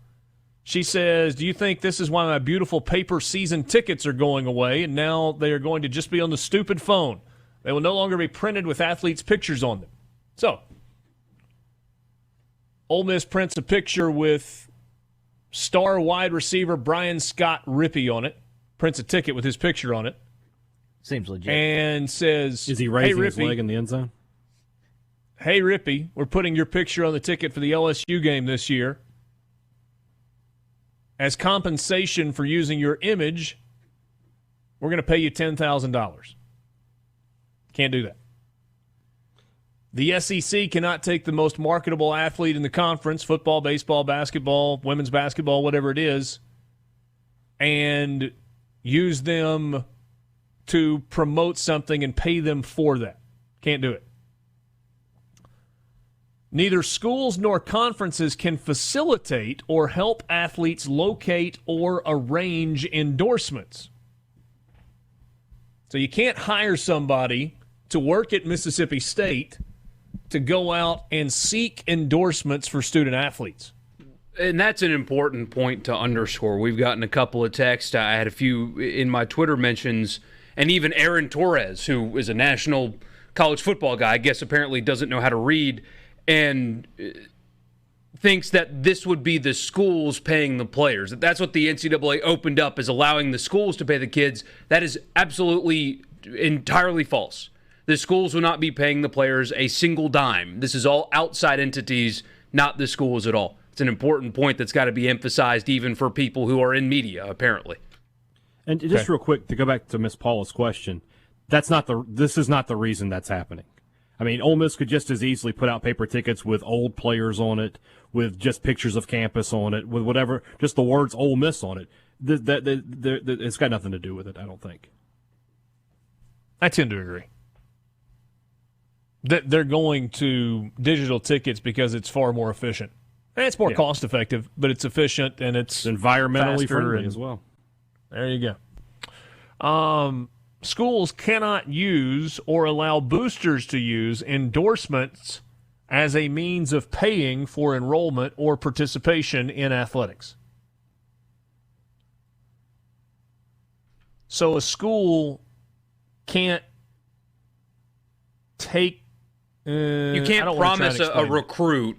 She says, "Do you think this is why my beautiful paper season tickets are going away, and now they are going to just be on the stupid phone? They will no longer be printed with athletes' pictures on them." So, Ole Miss prints a picture with star wide receiver Brian Scott Rippey on it, prints a ticket with his picture on it. Seems legit. And says, Is he raising "Hey, his Rippey, leg in the end zone? Hey, Rippey, we're putting your picture on the ticket for the LSU game this year. As compensation for using your image, we're going to pay you $10,000. Can't do that. The SEC cannot take the most marketable athlete in the conference, football, baseball, basketball, women's basketball, whatever it is, and use them to promote something and pay them for that. Can't do it. Neither schools nor conferences can facilitate or help athletes locate or arrange endorsements. So you can't hire somebody to work at Mississippi State to go out and seek endorsements for student athletes. And that's an important point to underscore. We've gotten a couple of texts. I had a few in my Twitter mentions, and even Aaron Torres, who is a national college football guy, I guess apparently doesn't know how to read, and thinks that this would be the schools paying the players. That's what the NCAA opened up, is allowing the schools to pay the kids. That is absolutely entirely false. The schools will not be paying the players a single dime. This is all outside entities, not the schools at all. It's an important point that's got to be emphasized even for people who are in media, apparently. And just real quick, to go back to Miss Paula's question, this is not the reason that's happening. I mean, Ole Miss could just as easily put out paper tickets with old players on it, with just pictures of campus on it, with whatever, just the words Ole Miss on it. It's got nothing to do with it, I don't think. I tend to agree. They're going to digital tickets because it's far more efficient. And it's more cost effective, but it's efficient and it's environmentally friendly and, as well. There you go. Schools cannot use or allow boosters to use endorsements as a means of paying for enrollment or participation in athletics. So a school can't take... you can't promise a recruit,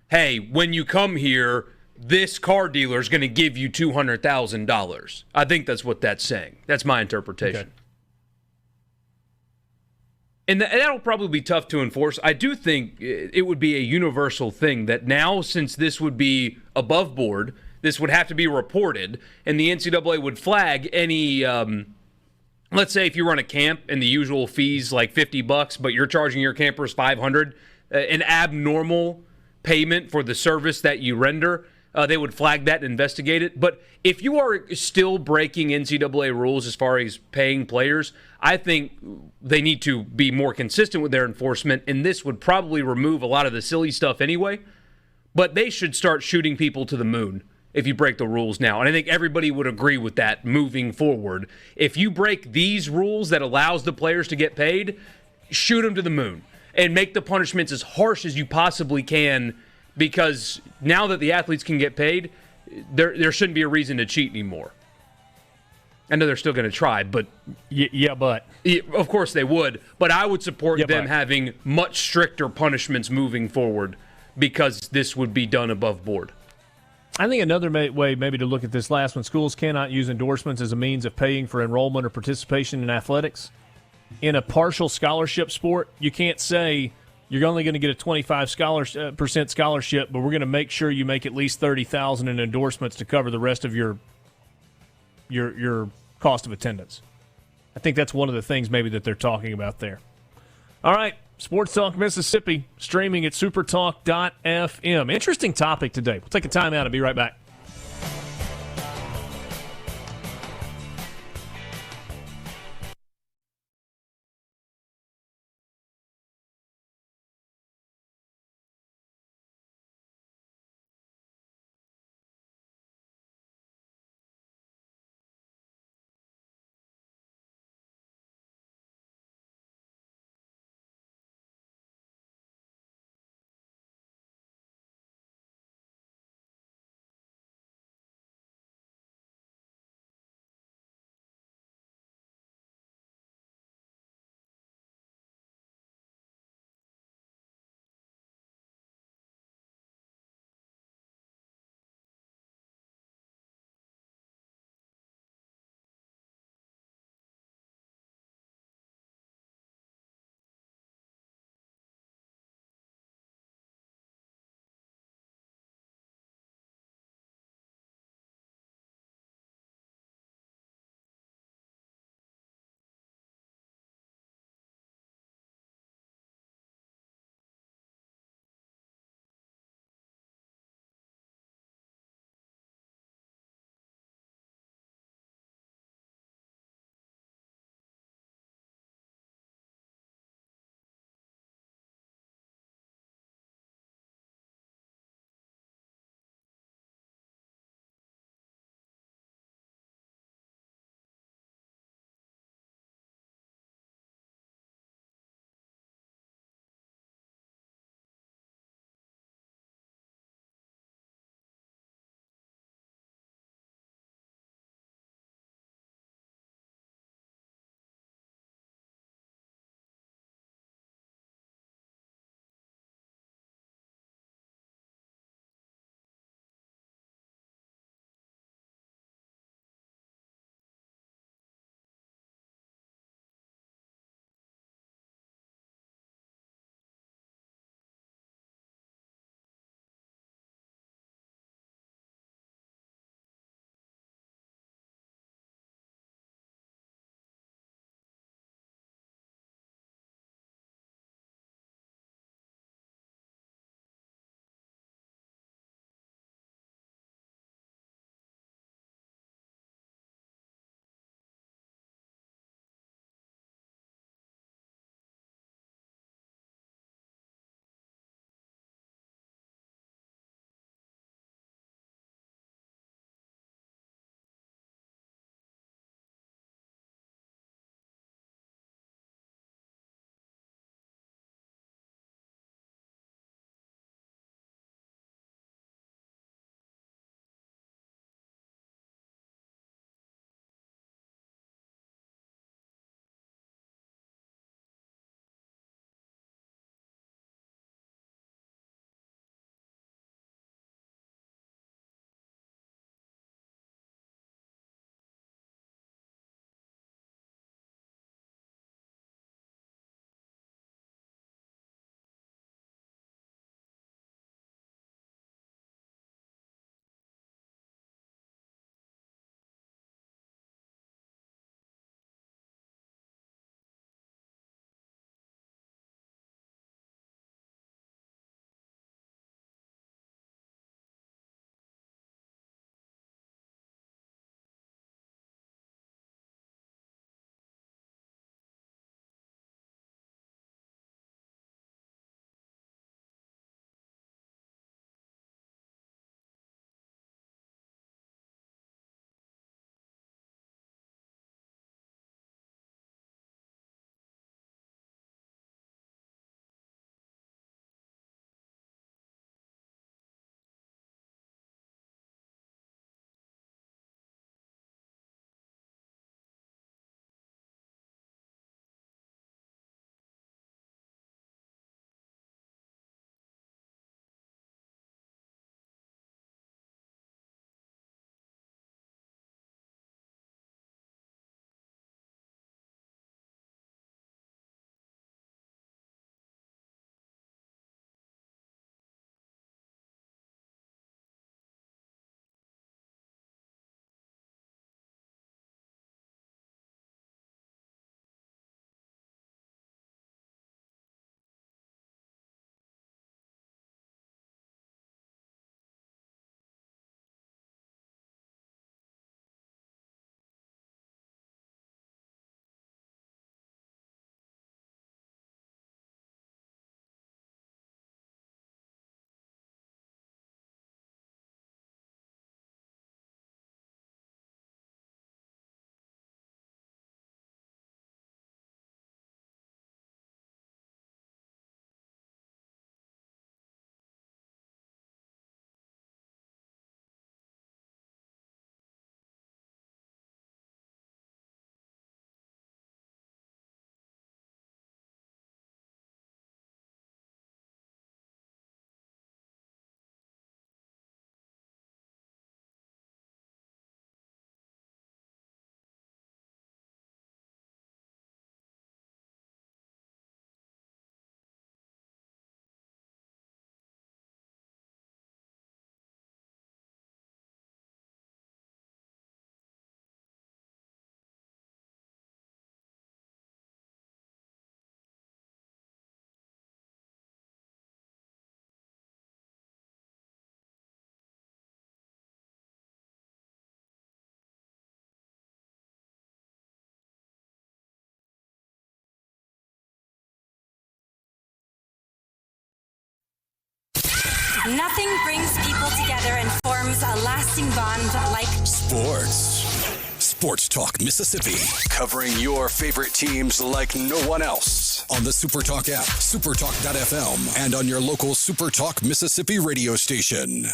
hey, when you come here, this car dealer is going to give you $200,000. I think that's what that's saying. That's my interpretation. And that'll probably be tough to enforce. I do think it would be a universal thing that now, since this would be above board, this would have to be reported, and the NCAA would flag any, let's say if you run a camp and the usual fees like $50, but you're charging your campers $500, an abnormal payment for the service that you render, they would flag that and investigate it. But if you are still breaking NCAA rules as far as paying players, I think they need to be more consistent with their enforcement, and this would probably remove a lot of the silly stuff anyway. But they should start shooting people to the moon if you break the rules now. And I think everybody would agree with that moving forward. If you break these rules that allows the players to get paid, shoot them to the moon and make the punishments as harsh as you possibly can, because now that the athletes can get paid, there shouldn't be a reason to cheat anymore. I know they're still going to try, but... but... Of course they would, but I would support them but. having much stricter punishments moving forward, because this would be done above board. I think another way maybe to look at this last one, schools cannot use endorsements as a means of paying for enrollment or participation in athletics. In a partial scholarship sport, you can't say you're only going to get a 25% scholarship, but we're going to make sure you make at least $30,000 in endorsements to cover the rest of your cost of attendance. I think that's one of the things maybe that they're talking about there. All right, Sports Talk Mississippi, streaming at supertalk.fm. Interesting topic today. We'll take a timeout and be right back. Nothing brings people together and forms a lasting bond like Sports. Sports Talk Mississippi. Covering your favorite teams like no one else. On the SuperTalk app, supertalk.fm, and on your local SuperTalk Mississippi radio station.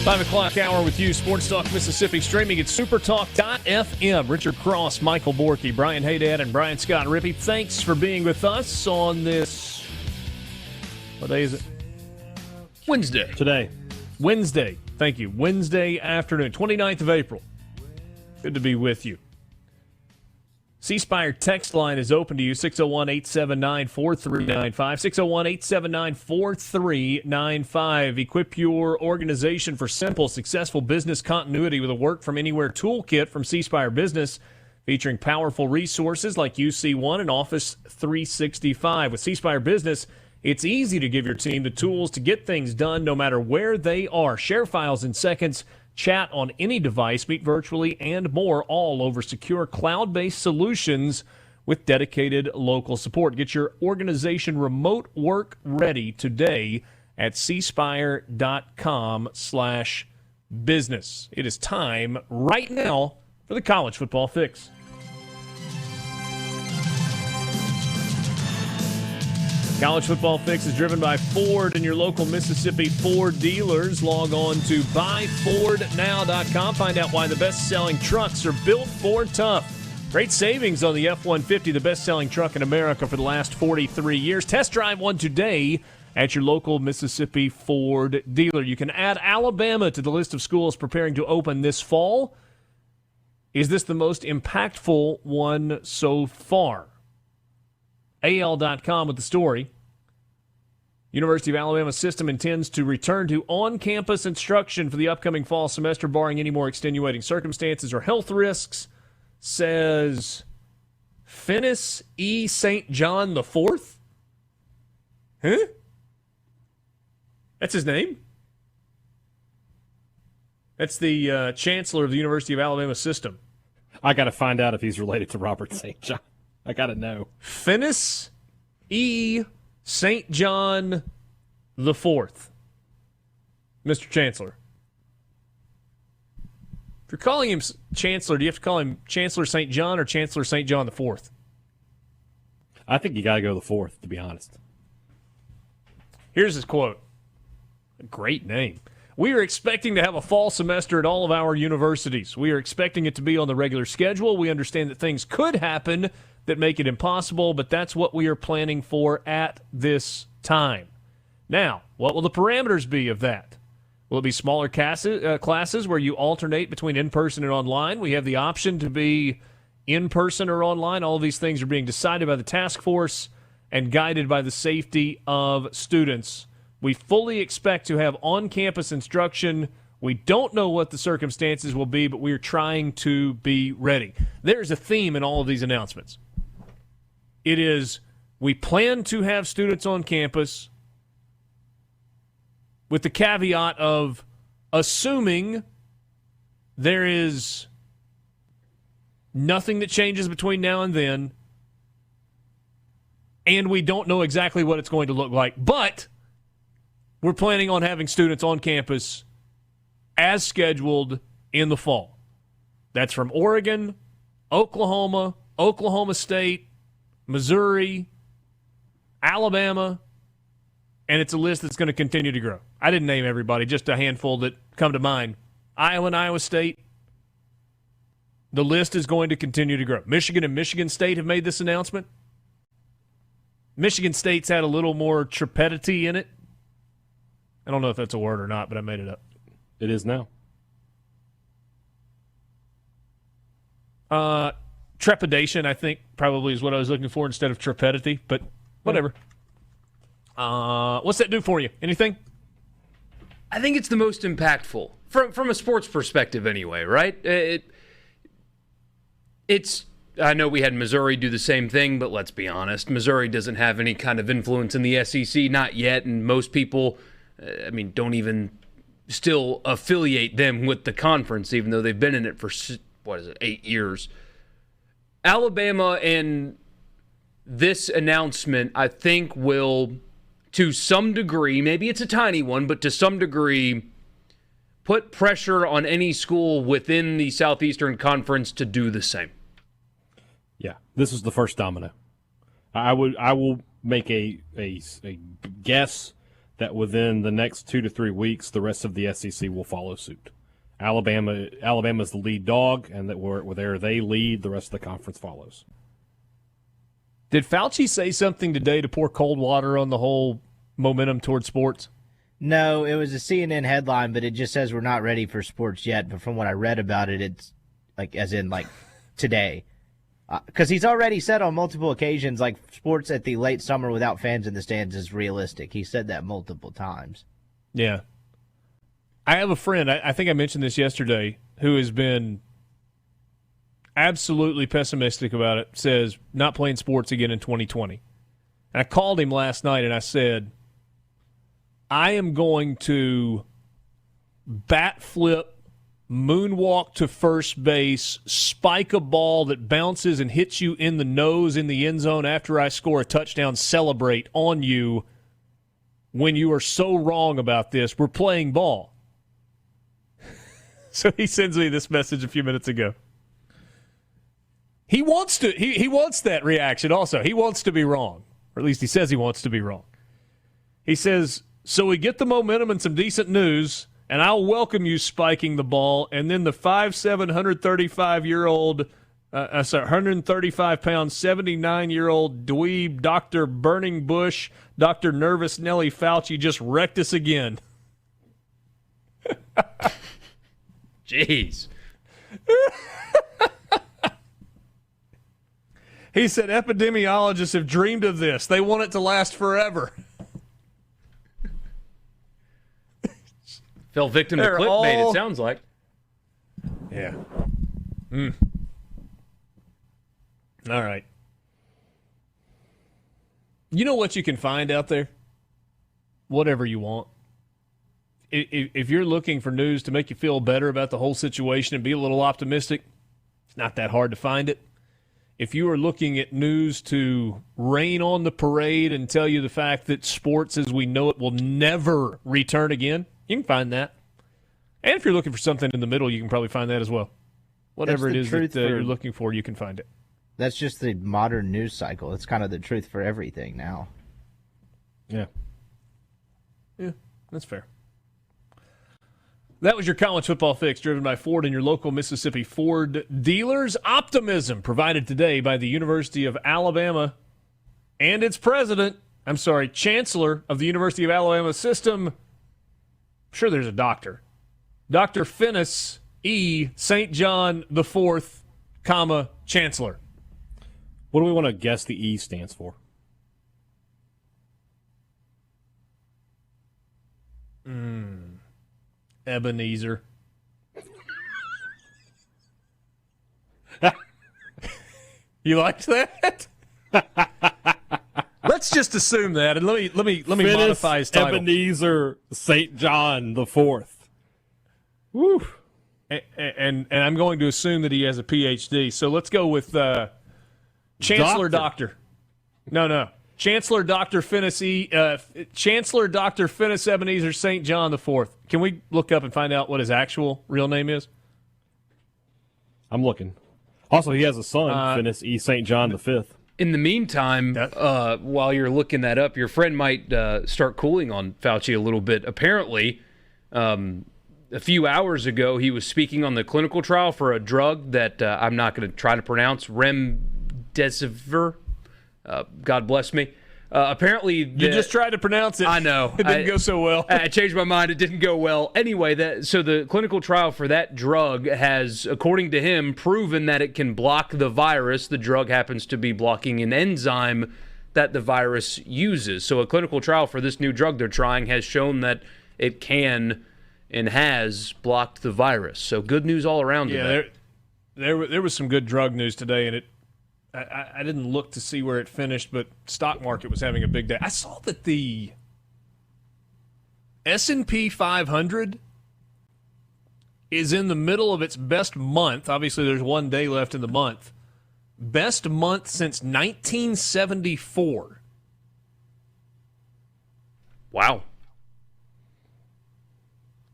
Five o'clock hour with you, Sports Talk Mississippi, streaming at supertalk.fm. Richard Cross, Michael Borky, Brian Haydad, and Brian Scott Rippey. Thanks for being with us on this, what day is it? Wednesday. Today. Wednesday. Thank you. Wednesday afternoon, 29th of April. Good to be with you. C Spire text line is open to you, 601-879-4395, 601-879-4395. Equip your organization for simple, successful business continuity with a work-from-anywhere toolkit from C Spire Business, featuring powerful resources like UC1 and Office 365. With C Spire Business, it's easy to give your team the tools to get things done no matter where they are. Share files in seconds, chat on any device, meet virtually, and more, all over secure cloud-based solutions with dedicated local support. Get your organization remote work ready today at cspire.com/business. It is time right now for the College Football Fix. College Football Fix is driven by Ford and your local Mississippi Ford dealers. Log on to buyfordnow.com. Find out why the best-selling trucks are built Ford tough. Great savings on the F-150, the best-selling truck in America for the last 43 years. Test drive one today at your local Mississippi Ford dealer. You can add Alabama to the list of schools preparing to open this fall. Is this the most impactful one so far? AL.com with the story. University of Alabama system intends to return to on-campus instruction for the upcoming fall semester, barring any more extenuating circumstances or health risks, says Finis E. St. John IV. Huh? That's his name? That's the chancellor of the University of Alabama system. I got to find out if he's related to Robert St. John. I got to know. Finis E. St. John IV. Mr. Chancellor. If you're calling him Chancellor, do you have to call him Chancellor St. John or Chancellor St. John IV? I think you got to go the fourth, to be honest. Here's his quote. A great name. We are expecting to have a fall semester at all of our universities. We are expecting it to be on the regular schedule. We understand that things could happen that make it impossible, but that's what we are planning for at this time. Now, what will the parameters be of that? Will it be smaller classes where you alternate between in-person and online? We have the option to be in-person or online. All of these things are being decided by the task force and guided by the safety of students. We fully expect to have on-campus instruction. We don't know what the circumstances will be, but we are trying to be ready. There's a theme in all of these announcements. It is, we plan to have students on campus with the caveat of assuming there is nothing that changes between now and then, and we don't know exactly what it's going to look like. But we're planning on having students on campus as scheduled in the fall. That's from Oregon, Oklahoma, Oklahoma State, Missouri, Alabama, and it's a list that's going to continue to grow. I didn't name everybody, just a handful that come to mind. Iowa and Iowa State, the list is going to continue to grow. Michigan and Michigan State have made this announcement. Michigan State's had a little more trepidity in it. I don't know if that's a word or not, but I made it up. It is now. Trepidation, I think, probably is what I was looking for instead of trepidity, but whatever. What's that do for you? Anything? I think it's the most impactful from a sports perspective, anyway. Right? It's. I know we had Missouri do the same thing, but let's be honest, Missouri doesn't have any kind of influence in the SEC, not yet, and most people, don't even still affiliate them with the conference, even though they've been in it for, 8 years. Alabama and this announcement, I think, will, to some degree, maybe it's a tiny one, but to some degree, put pressure on any school within the Southeastern Conference to do the same. Yeah, this is the first domino. I will make a guess that within the next 2 to 3 weeks, the rest of the SEC will follow suit. Alabama's the lead dog, and that where they lead, the rest of the conference follows. Did Fauci say something today to pour cold water on the whole momentum towards sports? No, it was a CNN headline, but it just says we're not ready for sports yet. But from what I read about it, it's as in today. Because he's already said on multiple occasions, sports at the late summer without fans in the stands is realistic. He said that multiple times. Yeah. I have a friend, I think I mentioned this yesterday, who has been absolutely pessimistic about it, says not playing sports again in 2020. And I called him last night and I said, I am going to bat flip, moonwalk to first base, spike a ball that bounces and hits you in the nose in the end zone after I score a touchdown, celebrate on you when you are so wrong about this. We're playing ball. So he sends me this message a few minutes ago. He wants to. He wants that reaction also. He wants to be wrong. Or at least he says he wants to be wrong. He says, so we get the momentum and some decent news, and I'll welcome you spiking the ball, and then the 5'7", 135-year-old, 135-pound, 79-year-old dweeb, Dr. Burning Bush, Dr. Nervous Nelly Fauci just wrecked us again. Jeez. He said epidemiologists have dreamed of this. They want it to last forever. Fell victim to clickbait, it sounds like. Yeah. All right. You know what you can find out there? Whatever you want. If you're looking for news to make you feel better about the whole situation and be a little optimistic, it's not that hard to find it. If you are looking at news to rain on the parade and tell you the fact that sports as we know it will never return again, you can find that. And if you're looking for something in the middle, you can probably find that as well. Whatever it is that you're looking for, you can find it. That's just the modern news cycle. It's kind of the truth for everything now. Yeah. Yeah, that's fair. That was your college football fix, driven by Ford and your local Mississippi Ford dealers. Optimism provided today by the University of Alabama and its chancellor of the University of Alabama system. I'm sure there's a doctor. Dr. Finis E. St. John IV, chancellor. What do we want to guess the E stands for? Ebenezer. You liked that? Let's just assume that, and let me modify his title. Ebenezer St. John the Fourth. Woo. And I'm going to assume that he has a PhD. So let's go with Chancellor Doctor. No. Chancellor Dr. Finis Chancellor Dr. Finis Ebenezer St. John the Fourth. Can we look up and find out what his actual real name is? I'm looking. Also, he has a son, Finis E. St. John the Fifth. In the meantime, while you're looking that up, your friend might start cooling on Fauci a little bit. Apparently, a few hours ago, he was speaking on the clinical trial for a drug that I'm not going to try to pronounce, remdesivir. God bless me. Apparently, you just tried to pronounce it. I know. It didn't go so well. I changed my mind. It didn't go well. Anyway, so the clinical trial for that drug has, according to him, proven that it can block the virus. The drug happens to be blocking an enzyme that the virus uses. So a clinical trial for this new drug they're trying has shown that it can and has blocked the virus. So good news all around today. There was some good drug news today, and I didn't look to see where it finished, but stock market was having a big day. I saw that the S&P 500 is in the middle of its best month. Obviously, there's 1 day left in the month. Best month since 1974. Wow.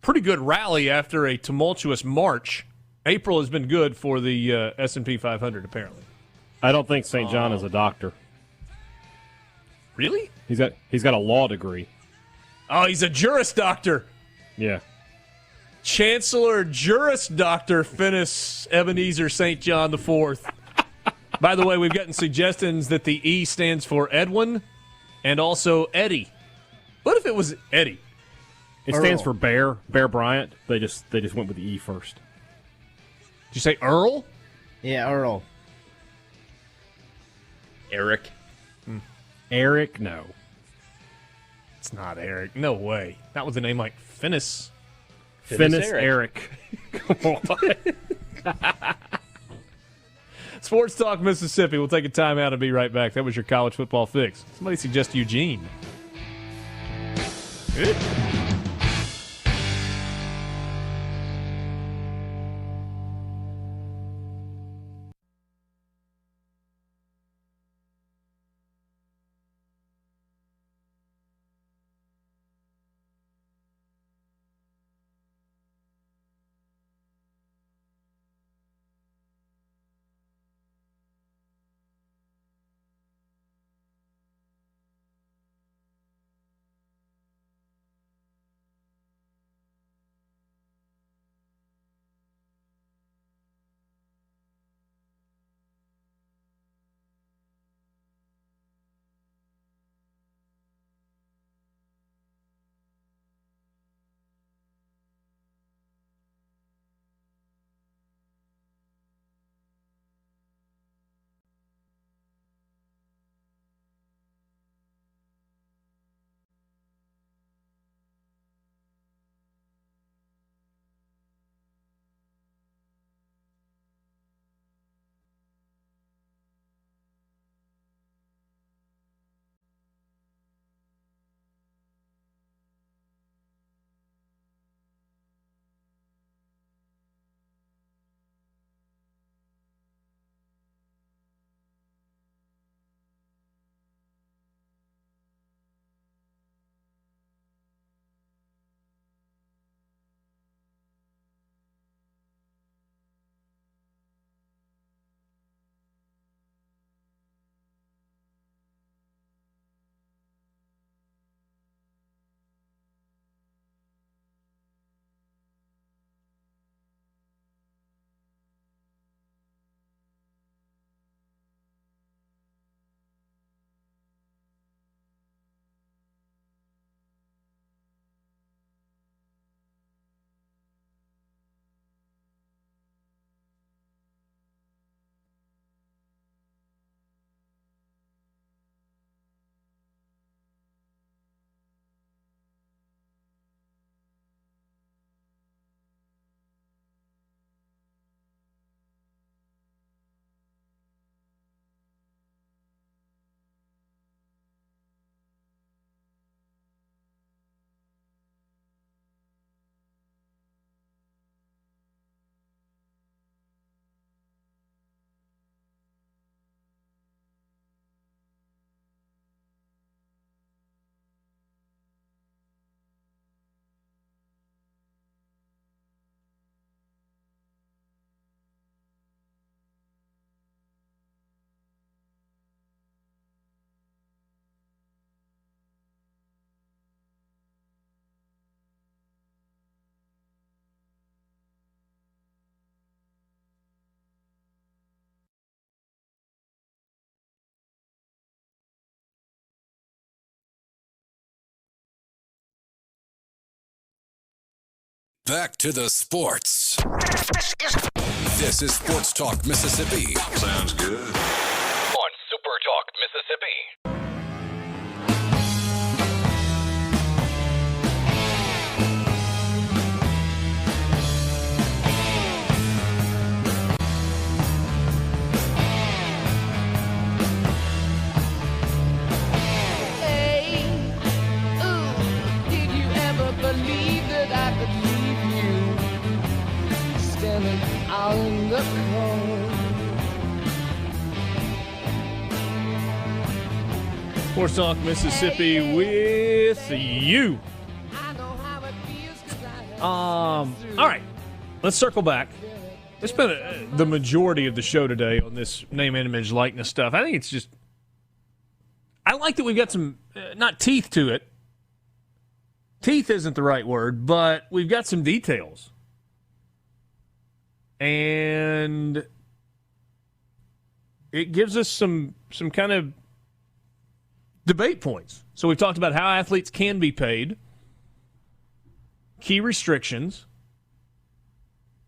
Pretty good rally after a tumultuous March. April has been good for the S&P 500, apparently. I don't think St. John is a doctor. Really? He's got a law degree. Oh, he's a Juris Doctor. Yeah. Chancellor Juris Doctor Finis Ebenezer St. John IV. By the way, we've gotten suggestions that the E stands for Edwin and also Eddie. What if it was Eddie? It stands for Bear Bryant. They just went with the E first. Did you say Earl? Yeah, Earl. Eric. Eric, no. It's not Eric. No way. That was a name like Finis. Finis Eric. Come on. Sports Talk Mississippi. We'll take a timeout and be right back. That was your college football fix. Somebody suggest Eugene. Good. Back to the sports. This is Sports Talk Mississippi. Sounds good. On Super Talk Mississippi. Sports Talk Mississippi with you. All right, let's circle back. We spent the majority of the show today on this name, image, likeness stuff. I think it's just, I like that we've got some, not teeth to it. Teeth isn't the right word, but we've got some details. And it gives us some kind of debate points. So we've talked about how athletes can be paid, key restrictions,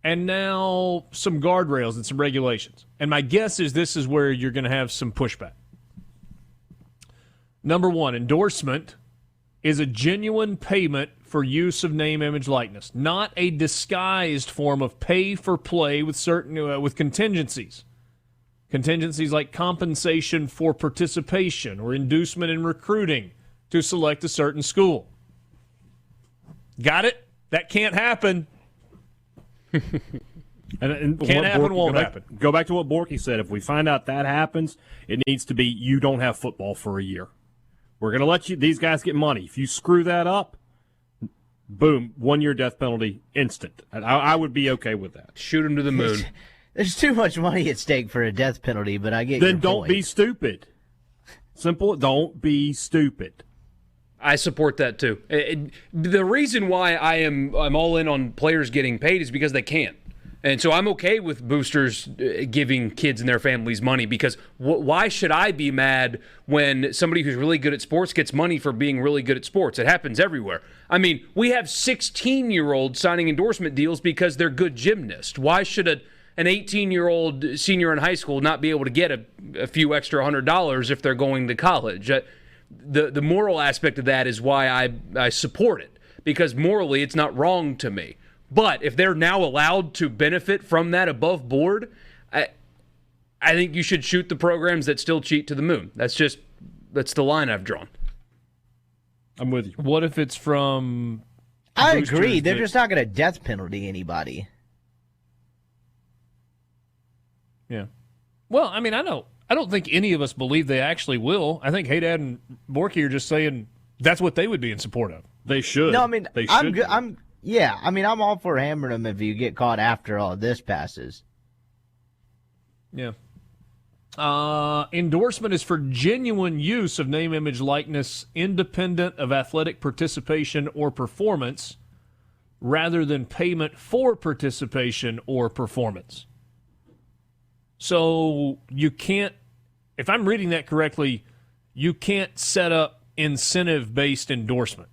and now some guardrails and some regulations. And my guess is this is where you're going to have some pushback. Number one, endorsement is a genuine payment for use of name, image, likeness, not a disguised form of pay for play with certain with contingencies. Contingencies like compensation for participation or inducement in recruiting to select a certain school. Got it? That can't happen. And can't happen, won't happen. Go back to what Borky said. If we find out that happens, it needs to be you don't have football for a year. We're going to let these guys get money. If you screw that up, boom, 1 year death penalty, instant. I would be okay with that. Shoot him to the moon. There's too much money at stake for a death penalty, but I get then your don't point. be stupid. Simple. Don't be stupid. I support that too. The reason why I'm all in on players getting paid is because they can. And so I'm okay with boosters giving kids and their families money because why should I be mad when somebody who's really good at sports gets money for being really good at sports? It happens everywhere. I mean, we have 16-year-olds signing endorsement deals because they're good gymnasts. Why should an 18-year-old senior in high school not be able to get a few extra $100 if they're going to college? The moral aspect of that is why I support it, because morally it's not wrong to me. But if they're now allowed to benefit from that above board, I think you should shoot the programs that still cheat to the moon. That's the line I've drawn. I'm with you. What if it's from... I agree. They're just not going to death penalty anybody. Yeah. Well, I mean, I don't think any of us believe they actually will. I think Haydad and Borky are just saying that's what they would be in support of. They should. No, I mean, they I'm should. good. I'm all for hammering them if you get caught after all this passes. Yeah. Endorsement is for genuine use of name, image, likeness, independent of athletic participation or performance, rather than payment for participation or performance. So you can't, if I'm reading that correctly, you can't set up incentive-based endorsement.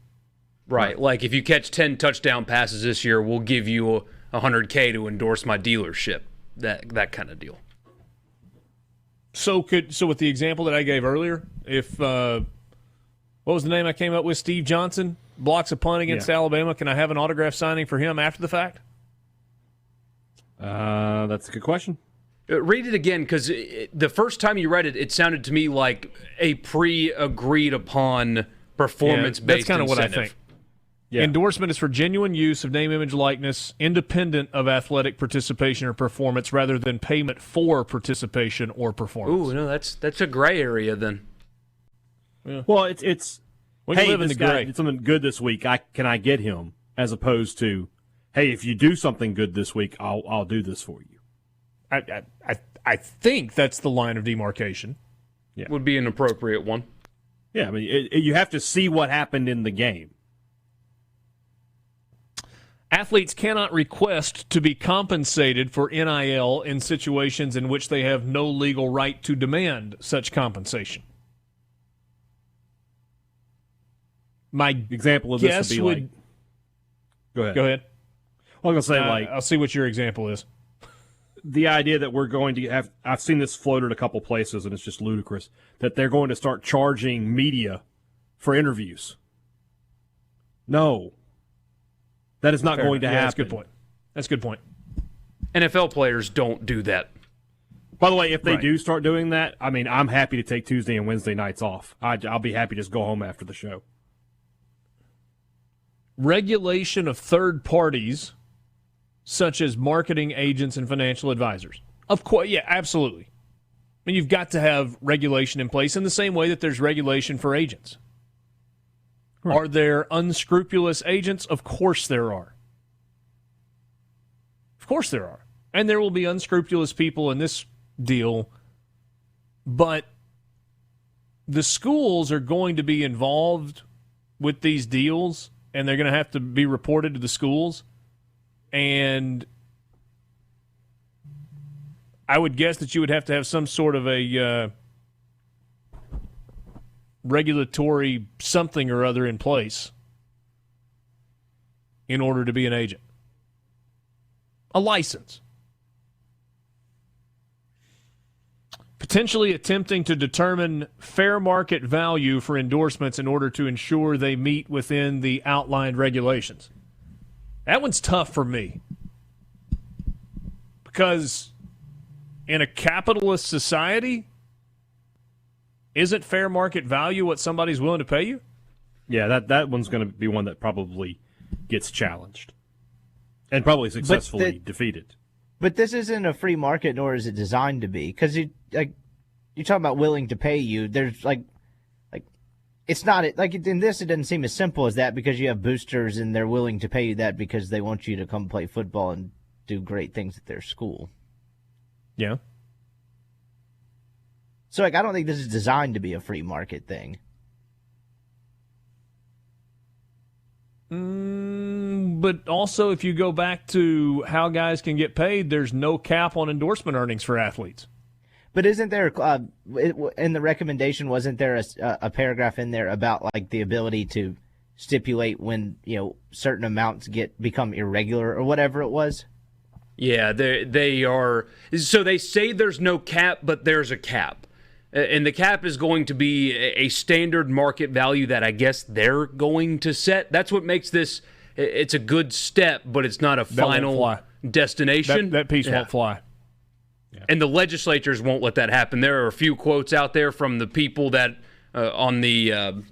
Right. Like if you catch 10 touchdown passes this year, we'll give you $100K to endorse my dealership. That kind of deal. So with the example that I gave earlier, if what was the name I came up with? Steve Johnson blocks a punt against Alabama. Can I have an autograph signing for him after the fact? That's a good question. Read it again, because the first time you read it, it sounded to me like a pre-agreed upon performance-based that's kind of incentive. what I think. Yeah. Endorsement is for genuine use of name, image, likeness, independent of athletic participation or performance, rather than payment for participation or performance. Ooh, no, that's a gray area then. Yeah. Well, it's we hey, live in this the guy gray. did something good this week. Can I get him? As opposed to, hey, if you do something good this week, I'll do this for you. I think that's the line of demarcation. Yeah. Would be an appropriate one. Yeah, I mean, you have to see what happened in the game. Athletes cannot request to be compensated for NIL in situations in which they have no legal right to demand such compensation. My example of this would be like... Go ahead. I was going to say, I'll see what your example is. The idea that we're going to have... I've seen this floated a couple places, and it's just ludicrous, that they're going to start charging media for interviews. No. That is not going to happen. That's a good point. That's a good point. NFL players don't do that. By the way, if they do start doing that, I mean, I'm happy to take Tuesday and Wednesday nights off. I'll be happy to just go home after the show. Regulation of third parties, such as marketing agents and financial advisors. Of course, yeah, absolutely. mean, you've got to have regulation in place in the same way that there's regulation for agents. Right. Are there unscrupulous agents? Of course there are. Of course there are. And there will be unscrupulous people in this deal, but the schools are going to be involved with these deals, and they're going to have to be reported to the schools. And I would guess that you would have to have some sort of a regulatory something or other in place in order to be an agent. A license. Potentially attempting to determine fair market value for endorsements in order to ensure they meet within the outlined regulations. That one's tough for me. Because in a capitalist society, isn't fair market value what somebody's willing to pay you? Yeah, that one's going to be one that probably gets challenged and probably successfully defeated. But this isn't a free market, nor is it designed to be. Because you're talking about willing to pay you. There's it's not like in this. It doesn't seem as simple as that because you have boosters and they're willing to pay you that because they want you to come play football and do great things at their school. Yeah. So I don't think this is designed to be a free market thing. But also, if you go back to how guys can get paid, there's no cap on endorsement earnings for athletes. But isn't there, in the recommendation, wasn't there a paragraph in there about like the ability to stipulate when certain amounts become irregular or whatever it was? Yeah, they are. So they say there's no cap, but there's a cap. And the cap is going to be a standard market value that I guess they're going to set. That's what makes this, it's a good step, but it's not a final destination. That piece won't fly. Yeah. And the legislatures won't let that happen. There are a few quotes out there from the people that on the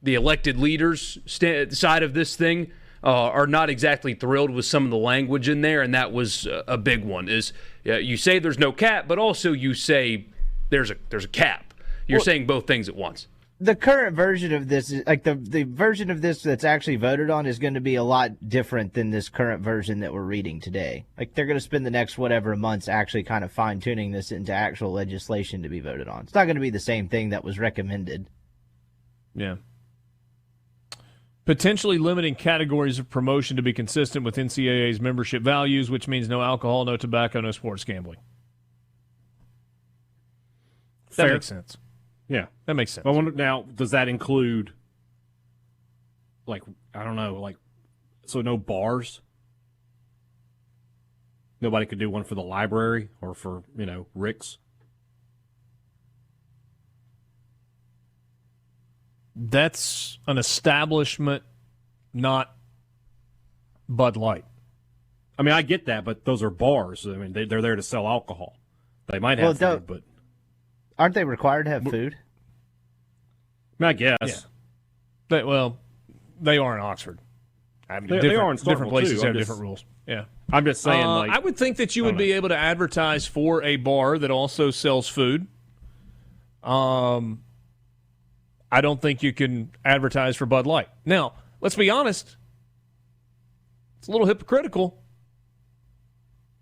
elected leaders side of this thing are not exactly thrilled with some of the language in there, and that was a big one. Is you say there's no cap, but also you say there's a cap. You're saying both things at once. The current version of this is like the version of this that's actually voted on is going to be a lot different than this current version that we're reading today. Like they're going to spend the next whatever months actually kind of fine tuning this into actual legislation to be voted on. It's not going to be the same thing that was recommended. Yeah. Potentially limiting categories of promotion to be consistent with NCAA's membership values, which means no alcohol, no tobacco, no sports gambling. That makes sense. Yeah. That makes sense. I wonder, now, does that include, so no bars? Nobody could do one for the library or for, Rick's? That's an establishment, not Bud Light. I mean, I get that, but those are bars. I mean, they're there to sell alcohol. They might have food, but aren't they required to have food? I guess. Yeah. They are in Oxford. I mean, they are in different places too. have different rules. Yeah. I'm just saying, I would think that you would be able to advertise for a bar that also sells food. I don't think you can advertise for Bud Light. Now, let's be honest. It's a little hypocritical.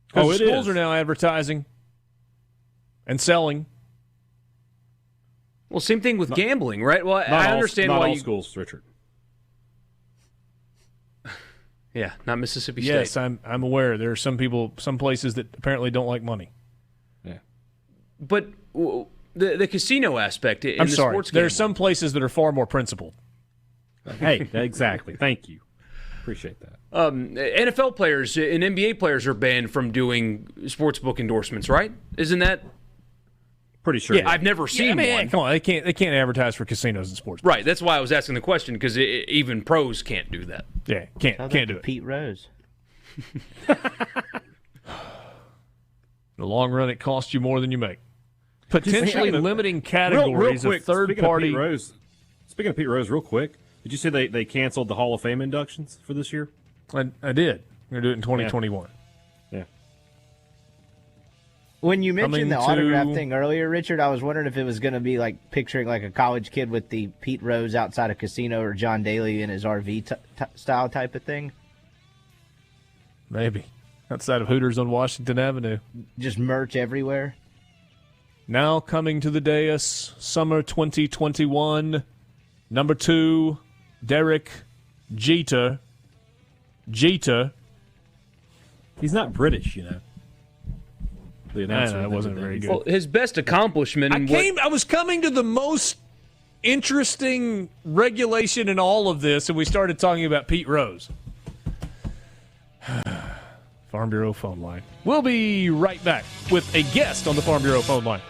Because the schools are now advertising and selling. Well, same thing with gambling, right? Well, I understand why all schools, Richard. Yeah, not Mississippi State. Yes, I'm aware. There are some places that apparently don't like money. Yeah. But the casino aspect in sports there are some places that are far more principled. Hey, exactly. Thank you. Appreciate that. NFL players and NBA players are banned from doing sportsbook endorsements, right? Isn't that pretty sure? Yeah, I've never seen one. Come on, they can't advertise for casinos and sports. Right. That's why I was asking the question because even pros can't do that. Yeah, can't do it. Pete Rose. In the long run, it costs you more than you make. Potentially limiting categories real quick, of third-party. Speaking of Pete Rose, real quick, did you see they canceled the Hall of Fame inductions for this year? I did. We're going to do it in 2021. Yeah. When you Coming mentioned the autograph to- thing earlier, Richard, I was wondering if it was going to be like picturing like a college kid with the Pete Rose outside a casino or John Daly in his RV style type of thing. Maybe. Outside of Hooters on Washington Avenue. Just merch everywhere. Now coming to the dais, summer 2021, number 2, Derek Jeter. Jeter. He's not British, you know. The announcer that wasn't very good. Well, his best accomplishment. I was coming to the most interesting regulation in all of this, and we started talking about Pete Rose. Farm Bureau phone line. We'll be right back with a guest on the Farm Bureau phone line.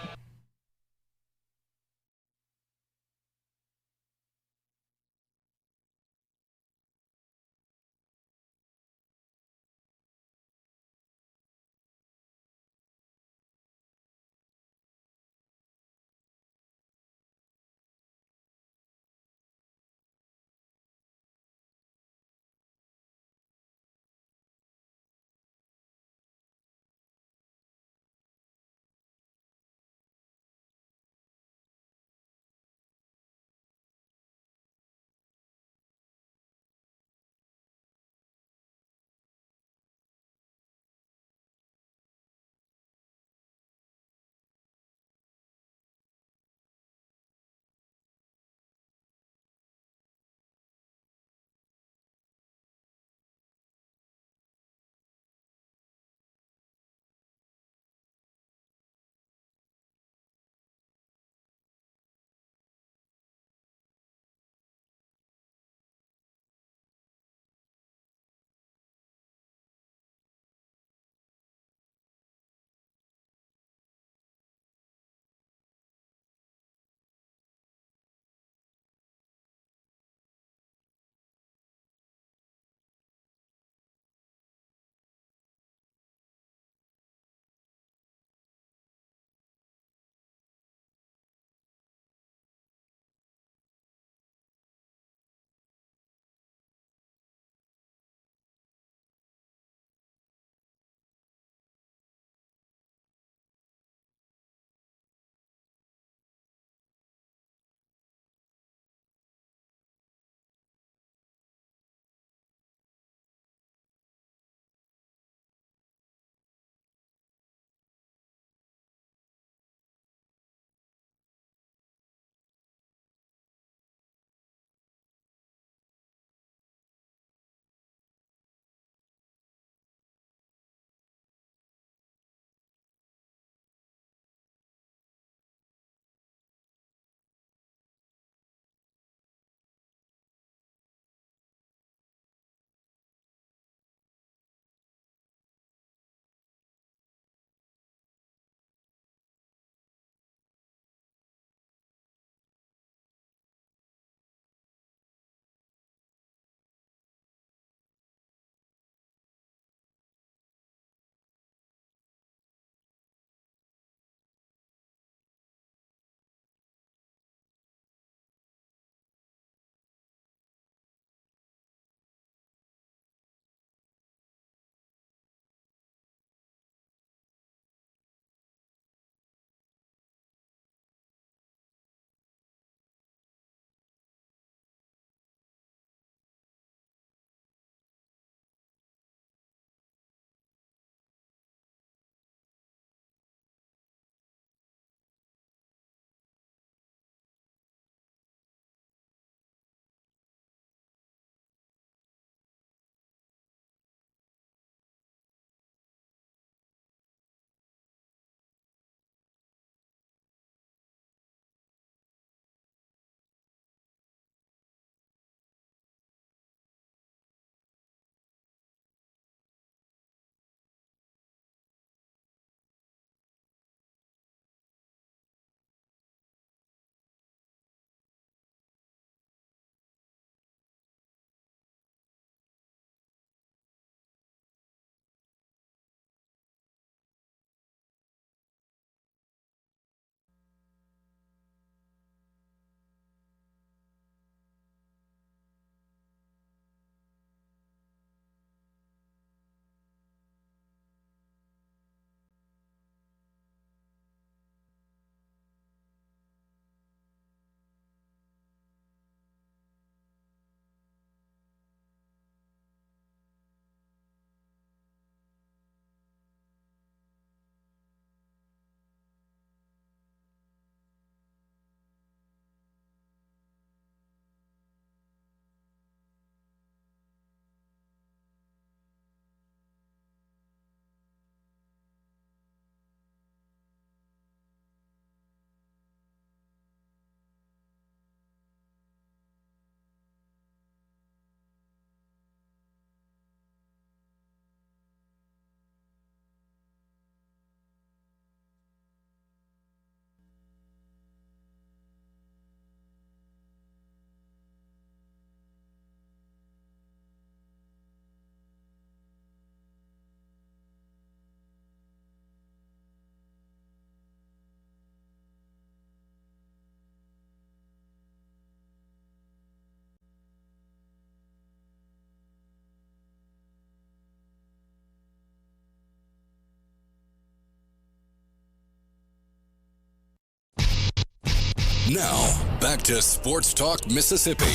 Now, back to Sports Talk Mississippi.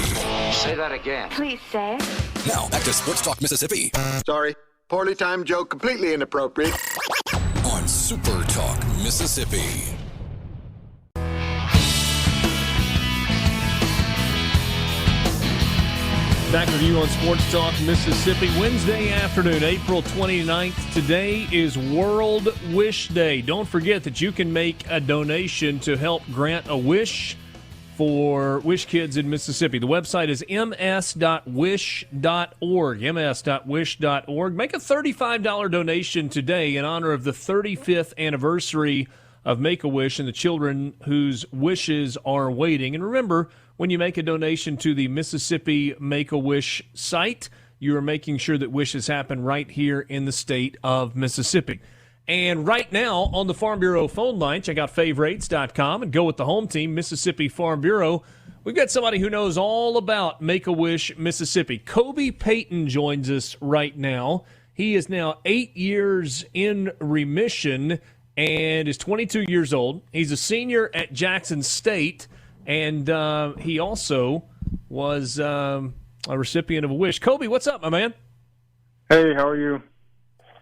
Say that again. Please say. Now, back to Sports Talk Mississippi Sorry, poorly timed joke, completely inappropriate. on Super Talk Mississippi. Back with you on Sports Talk Mississippi. Wednesday afternoon, April 29th. Today is World Wish Day. Don't forget that you can make a donation to help grant a wish for Wish Kids in Mississippi. The website is ms.wish.org, ms.wish.org. Make a $35 donation today in honor of the 35th anniversary of Make-A-Wish and the children whose wishes are waiting. And remember, when you make a donation to the Mississippi Make-A-Wish site, you are making sure that wishes happen right here in the state of Mississippi. And right now, on the Farm Bureau phone line, check out favorites.com and go with the home team, Mississippi Farm Bureau. We've got somebody who knows all about Make-A-Wish Mississippi. Kobe Payton joins us right now. He is now 8 years in remission and is 22 years old. He's a senior at Jackson State, and he also was a recipient of a wish. Kobe, what's up, my man? Hey, how are you?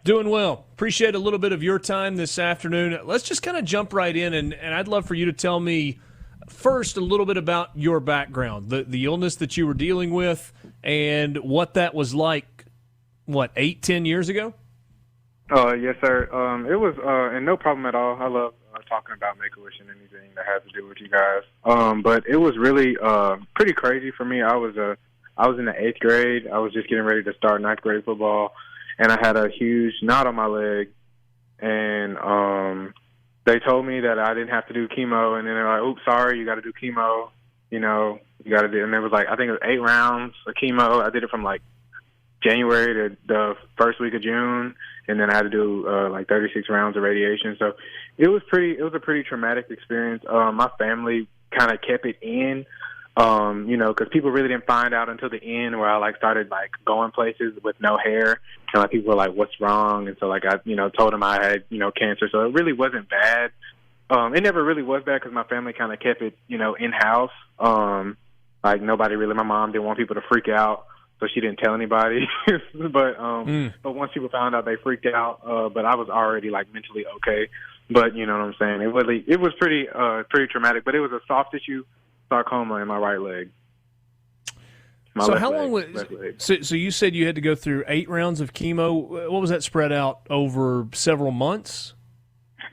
Doing well. Appreciate a little bit of your time this afternoon. Let's just kind of jump right in, and I'd love for you to tell me first a little bit about your background, the illness that you were dealing with, and what that was like, 8-10 years ago? Yes, sir. It was, and no problem at all. I love talking about Make-A-Wish and anything that has to do with you guys. But it was really pretty crazy for me. I was in the 8th grade. I was just getting ready to start 9th grade football, and I had a huge knot on my leg. And they told me that I didn't have to do chemo, and then they're like, "Oops, sorry, you got to do chemo. You know, you got to do." And it was like, I think it was 8 rounds of chemo. I did it from like January to the first week of June, and then I had to do 36 rounds of radiation. So it was a pretty traumatic experience. My family kind of kept it in, because people really didn't find out until the end, where I started going places with no hair, and people were like, "What's wrong?" And so I told them I had cancer. So it really wasn't bad. It never really was bad because my family kind of kept it in house. Nobody really. My mom didn't want people to freak out, so she didn't tell anybody. but once people found out, they freaked out. But I was already mentally okay. But you know what I'm saying? It was pretty traumatic. But it was a soft tissue sarcoma in my right leg. So how long was? So you said you had to go through 8 rounds of chemo. What was that spread out over several months?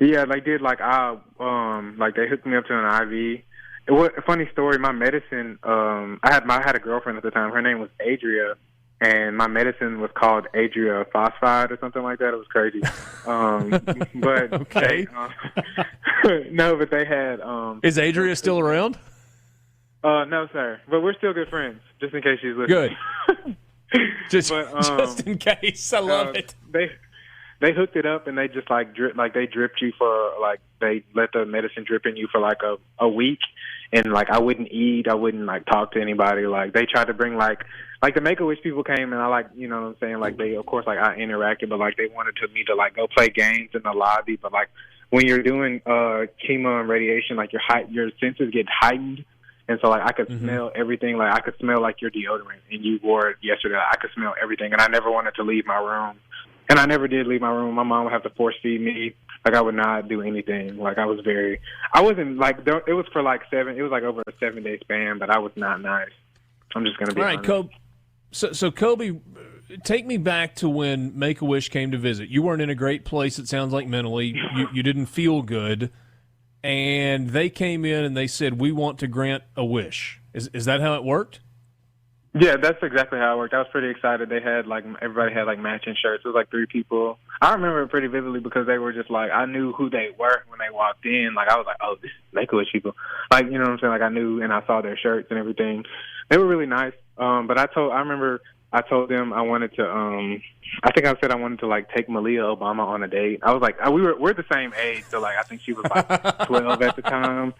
Yeah, they did. They hooked me up to an IV. It was a funny story. My medicine, I had a girlfriend at the time. Her name was Adria, and my medicine was called Adria Phosphide or something like that. It was crazy. But okay. No, but they had. Is Adria still around? No, sir. But we're still good friends, just in case she's listening. Good. just in case. I love it. They hooked it up, and they just they dripped you for they let the medicine drip in you for a week, and I wouldn't eat, I wouldn't talk to anybody. They tried to bring the Make-A-Wish people came, and I you know what I'm saying, they of course I interacted, but they wanted me to go play games in the lobby, but when you're doing chemo and radiation, your senses get heightened. And so, I could smell everything. I could smell, your deodorant, and you wore it yesterday. I could smell everything, and I never wanted to leave my room. And I never did leave my room. My mom would have to force feed me. I would not do anything. It was for 7, it was over a 7-day span, but I was not nice. I'm just going to be honest. All right, Kobe. So Kobe, take me back to when Make-A-Wish came to visit. You weren't in a great place, it sounds like, mentally. You didn't feel good. And they came in and they said, "We want to grant a wish." Is that how it worked? Yeah, that's exactly how it worked. I was pretty excited. They had everybody had matching shirts. It was 3 people. I remember it pretty vividly because they were just I knew who they were when they walked in. I was "Oh, this is Make-A-Wish people." You know what I'm saying? I knew, and I saw their shirts and everything. They were really nice. But I told them I wanted to. I think I said I wanted to take Malia Obama on a date. I was we're the same age, so I think she was 12 at the time.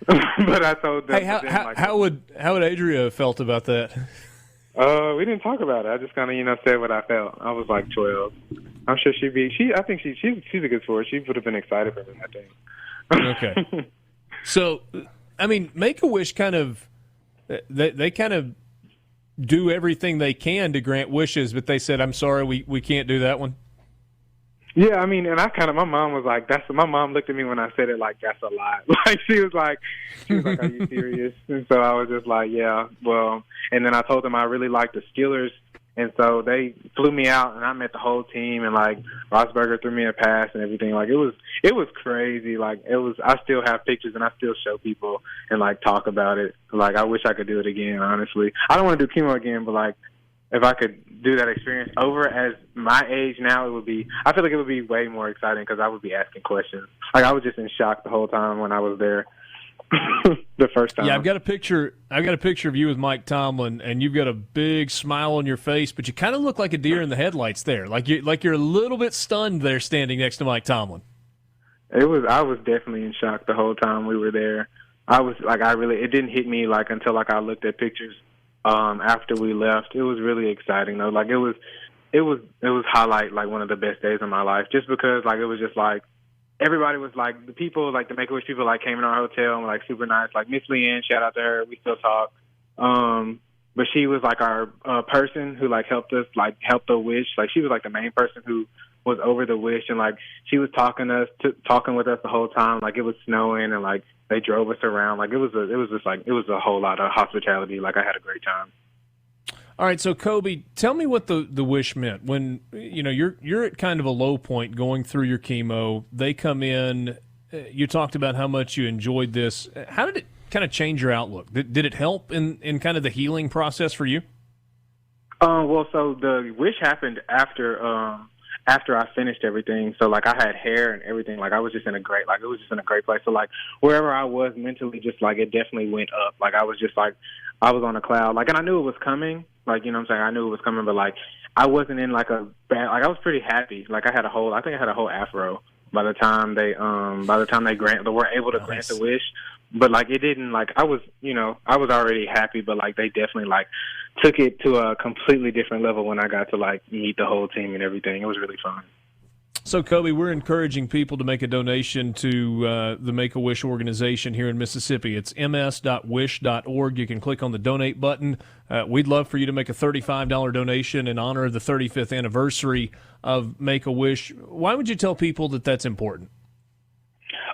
But I told them. Hey, how would Adria have felt about that? We didn't talk about it. I just kind of said what I felt. I was 12. I'm sure she'd be. I think she's a good sport. She would have been excited for me, I think. Okay. So I mean, Make-A-Wish kind of they kind of do everything they can to grant wishes, but they said, "I'm sorry, we can't do that one." Yeah, I mean, and my mom was like, my mom looked at me when I said it like, that's a lot. Like, she was like, are you serious? And so I was just like, yeah, well, and then I told them I really liked the Steelers. And so they flew me out, and I met the whole team, and like Roethlisberger threw me a pass and everything. Like it was crazy. Like I still have pictures, and I still show people and like talk about it. Like I wish I could do it again. Honestly, I don't want to do chemo again, but like if I could do that experience over as my age now, I feel like it would be way more exciting because I would be asking questions. Like I was just in shock the whole time when I was there. The first time. Yeah, I've got a picture of you with Mike Tomlin, and you've got a big smile on your face, but you kind of look like a deer in the headlights there. Like you're a little bit stunned there standing next to Mike Tomlin. I was definitely in shock the whole time we were there. I was like, it didn't hit me like until like I looked at pictures after we left. It was really exciting though. Like it was highlight like one of the best days of my life, just because like it was just like everybody was like the people like the Make-A-Wish people like came in our hotel and were like super nice. Like Miss Leanne, shout out to her. We still talk. But she was like our person who like helped us like help the wish. Like she was like the main person who was over the wish, and like she was talking with us the whole time. Like it was snowing and like they drove us around. Like it was a whole lot of hospitality. Like I had a great time. All right, so Kobe, tell me what the wish meant when you're at kind of a low point going through your chemo. They come in. You talked about how much you enjoyed this. How did it kind of change your outlook? Did it help in kind of the healing process for you? Well, so the wish happened after I finished everything. So like I had hair and everything. Like I was just in a great place. So like wherever I was mentally, just like it definitely went up. Like I was just like I was on a cloud. Like, and I knew it was coming. Like, you know what I'm saying? I knew it was coming, but like I wasn't in like a bad. Like I was pretty happy. Like I think I had a whole afro by the time they were able to grant the wish. But like it didn't like I was already happy, but like they definitely like took it to a completely different level when I got to like meet the whole team and everything. It was really fun. So, Kobe, we're encouraging people to make a donation to the Make-A-Wish organization here in Mississippi. It's ms.wish.org. You can click on the donate button. We'd love for you to make a $35 donation in honor of the 35th anniversary of Make-A-Wish. Why would you tell people that that's important?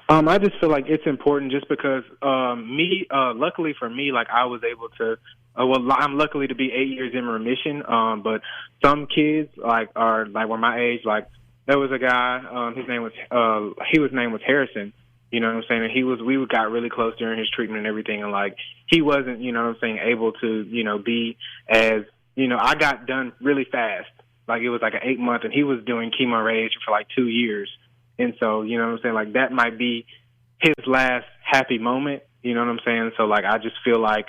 I just feel like it's important just because luckily for me, like I was able to, I'm luckily to be 8 years in remission. But some kids like were my age. Like there was a guy, his name was Harrison. You know what I'm saying? And we got really close during his treatment and everything. And like he wasn't, you know what I'm saying, able to, be as, I got done really fast. Like it was like an 8-month, and he was doing chemo radiation for like 2 years. And so, you know what I'm saying, like that might be his last happy moment, you know what I'm saying? So, like, I just feel like,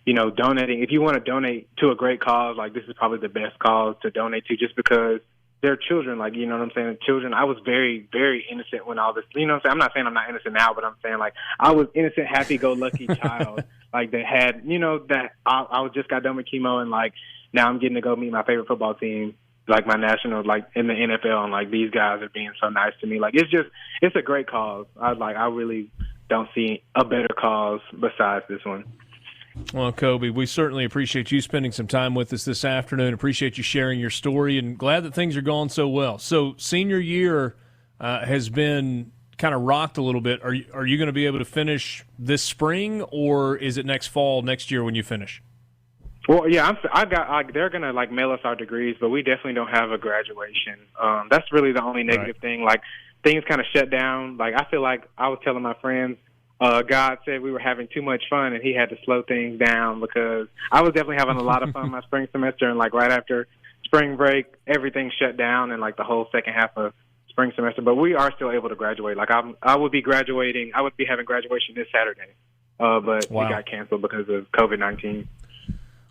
donating, if you want to donate to a great cause, like this is probably the best cause to donate to just because they're children, like, you know what I'm saying? Children, I was very, very innocent when all this, you know what I'm saying? I'm not saying I'm not innocent now, but I'm saying, like, I was innocent, happy-go-lucky child, like, that had, that I just got done with chemo and, like, now I'm getting to go meet my favorite football team. Like my national, like in the NFL, and like these guys are being so nice to me. Like it's a great cause. I really don't see a better cause besides this one. Well, Kobe, we certainly appreciate you spending some time with us this afternoon. Appreciate you sharing your story, and glad that things are going so well. So, senior year has been kind of rocked a little bit. Are you going to be able to finish this spring, or is it next fall, next year when you finish? Well, yeah, they're gonna like mail us our degrees, but we definitely don't have a graduation. That's really the only negative thing. Like things kind of shut down. Like I feel like I was telling my friends, God said we were having too much fun, and He had to slow things down because I was definitely having a lot of fun my spring semester, and like right after spring break, everything shut down, and like the whole second half of spring semester. But we are still able to graduate. Like I would be graduating. I would be having graduation this Saturday, but it got canceled because of COVID-19.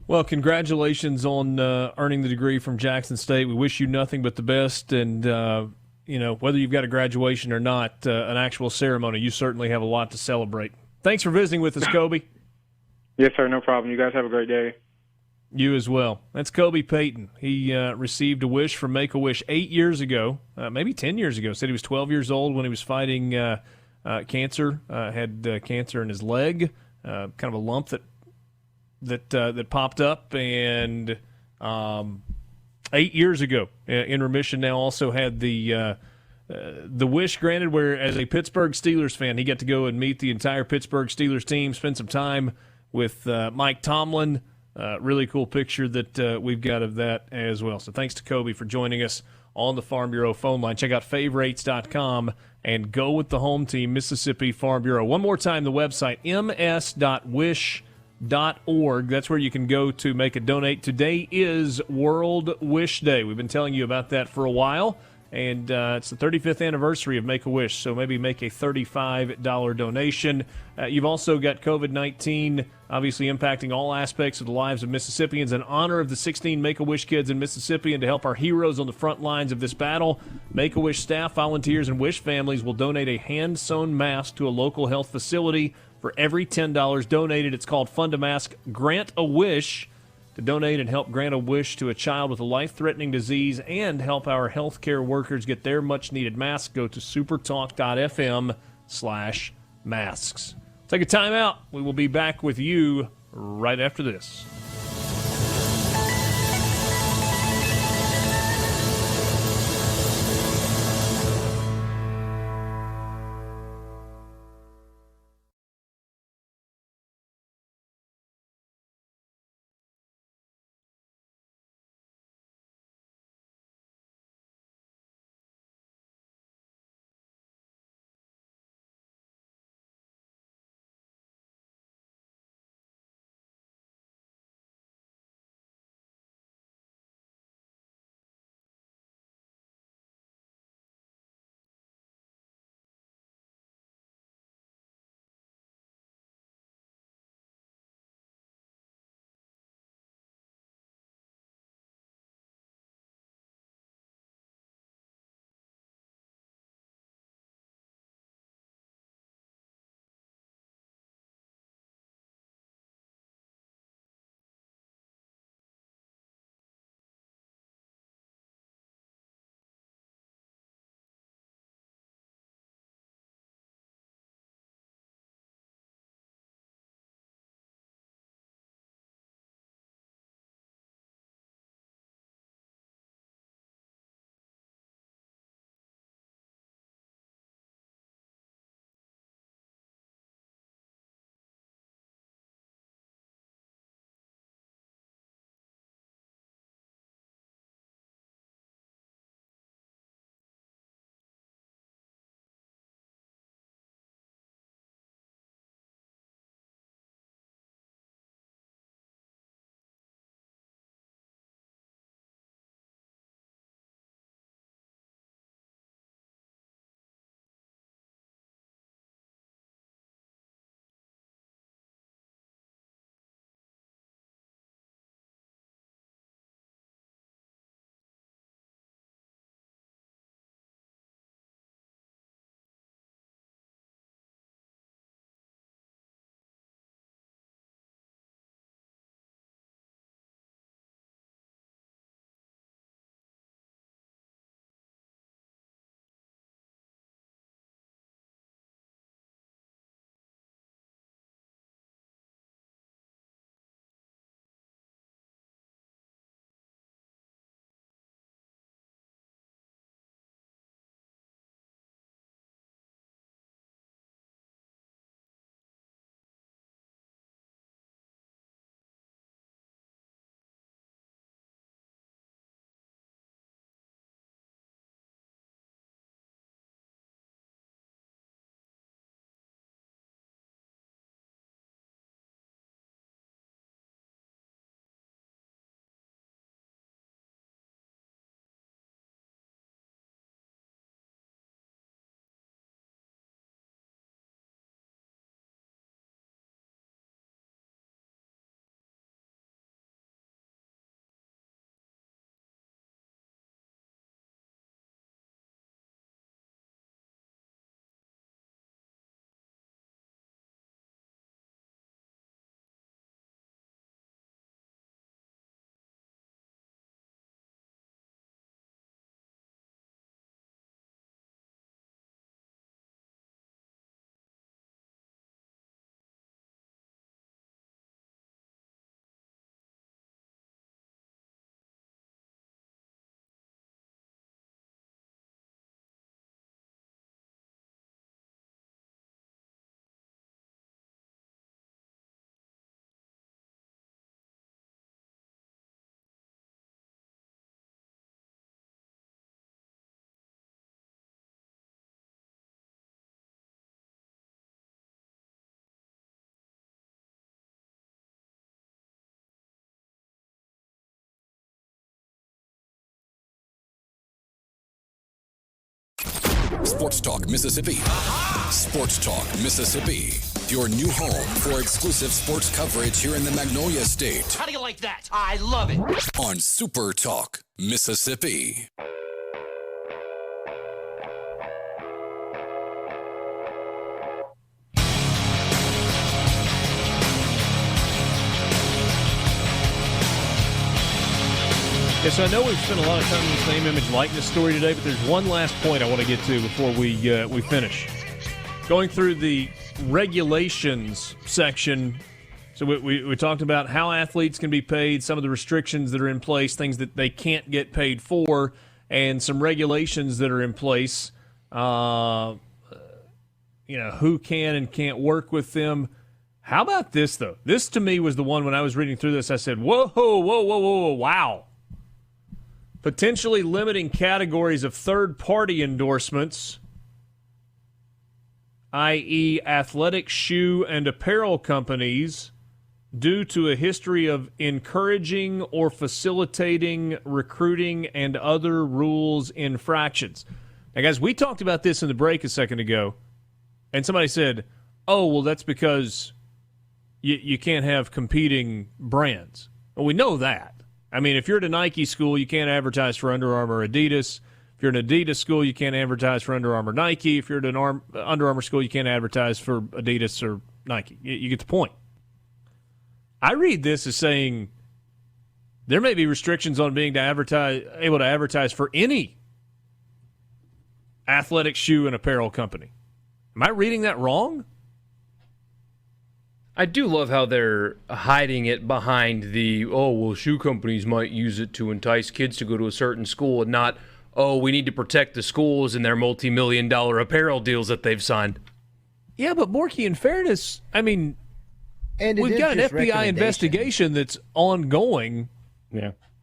Well, congratulations on earning the degree from Jackson State. We wish you nothing but the best, and whether you've got a graduation or not, an actual ceremony, you certainly have a lot to celebrate. Thanks for visiting with us, Kobe. Yes, sir, no problem. You guys have a great day. You as well. That's Kobe Payton. He received a wish from Make-A-Wish 8 years ago, maybe 10 years ago. Said he was 12 years old when he was fighting cancer, had cancer in his leg. kind of a lump that popped up, and 8 years ago in remission. Now also had the wish granted, where as a Pittsburgh Steelers fan, he got to go and meet the entire Pittsburgh Steelers team, spend some time with Mike Tomlin. Really cool picture that we've got of that as well. So thanks to Kobe for joining us on the Farm Bureau phone line. Check out favorites.com and go with the home team, Mississippi Farm Bureau. One more time, the website, ms.wish.org. That's where you can go to make a donate. Today is World Wish Day. We've been telling you about that for a while. And it's the 35th anniversary of Make-A-Wish, so maybe make a $35 donation. You've also got COVID-19 obviously impacting all aspects of the lives of Mississippians. In honor of the 16 Make-A-Wish kids in Mississippi and to help our heroes on the front lines of this battle, Make-A-Wish staff, volunteers, and Wish families will donate a hand-sewn mask to a local health facility for every $10 donated. It's called Fund a Mask Grant a Wish. To donate and help grant a wish to a child with a life-threatening disease and help our healthcare workers get their much-needed masks, go to supertalk.fm/masks. Take a time out. We will be back with you right after this. Sports Talk Mississippi. Sports Talk Mississippi. Your new home for exclusive sports coverage here in the Magnolia State. How do you like that? I love it. On Super Talk Mississippi. Yes, I know we've spent a lot of time on this name, image, likeness story today, but there's one last point I want to get to before we finish. Going through the regulations section, so we talked about how athletes can be paid, some of the restrictions that are in place, things that they can't get paid for, and some regulations that are in place. Who can and can't work with them. How about this, though? This, to me, was the one when I was reading through this, I said, whoa, wow. Potentially limiting categories of third-party endorsements, i.e. athletic shoe and apparel companies, due to a history of encouraging or facilitating recruiting and other rules infractions. Now, guys, we talked about this in the break a second ago, and somebody said, oh, well, that's because you can't have competing brands. Well, we know that. I mean, if you're at a Nike school, you can't advertise for Under Armour or Adidas. If you're at an Adidas school, you can't advertise for Under Armour, Nike. If you're at an Under Armour school, you can't advertise for Adidas or Nike. You get the point. I read this as saying there may be restrictions on being able to advertise for any athletic shoe and apparel company. Am I reading that wrong? I do love how they're hiding it behind shoe companies might use it to entice kids to go to a certain school, and not, we need to protect the schools and their multi-million-dollar apparel deals that they've signed. Yeah, but Borky, in fairness, I mean, and we've got an FBI investigation that's ongoing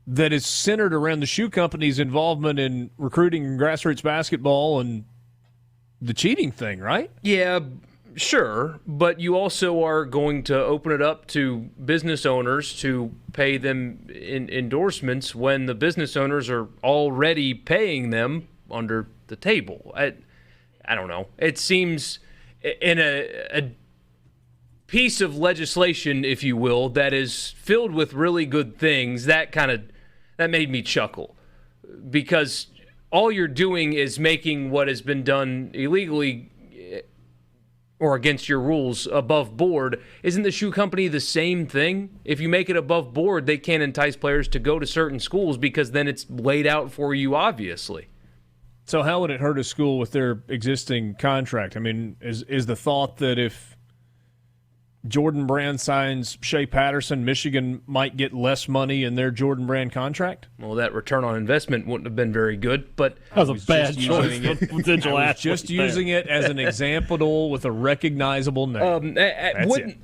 that is centered around the shoe company's involvement in recruiting and grassroots basketball and the cheating thing, right? Yeah, sure, but you also are going to open it up to business owners to pay them in endorsements when the business owners are already paying them under the table. I don't know. It seems in a piece of legislation, if you will, that is filled with really good things, that made me chuckle, because all you're doing is making what has been done illegally or against your rules above board. Isn't the shoe company the same thing? If you make it above board, they can't entice players to go to certain schools because then it's laid out for you, obviously. So how would it hurt a school with their existing contract? I mean, is the thought that if Jordan Brand signs Shea Patterson, Michigan might get less money in their Jordan Brand contract? Well, that return on investment wouldn't have been very good, but that was a bad choice. Potential I was just using it as an example with a recognizable name.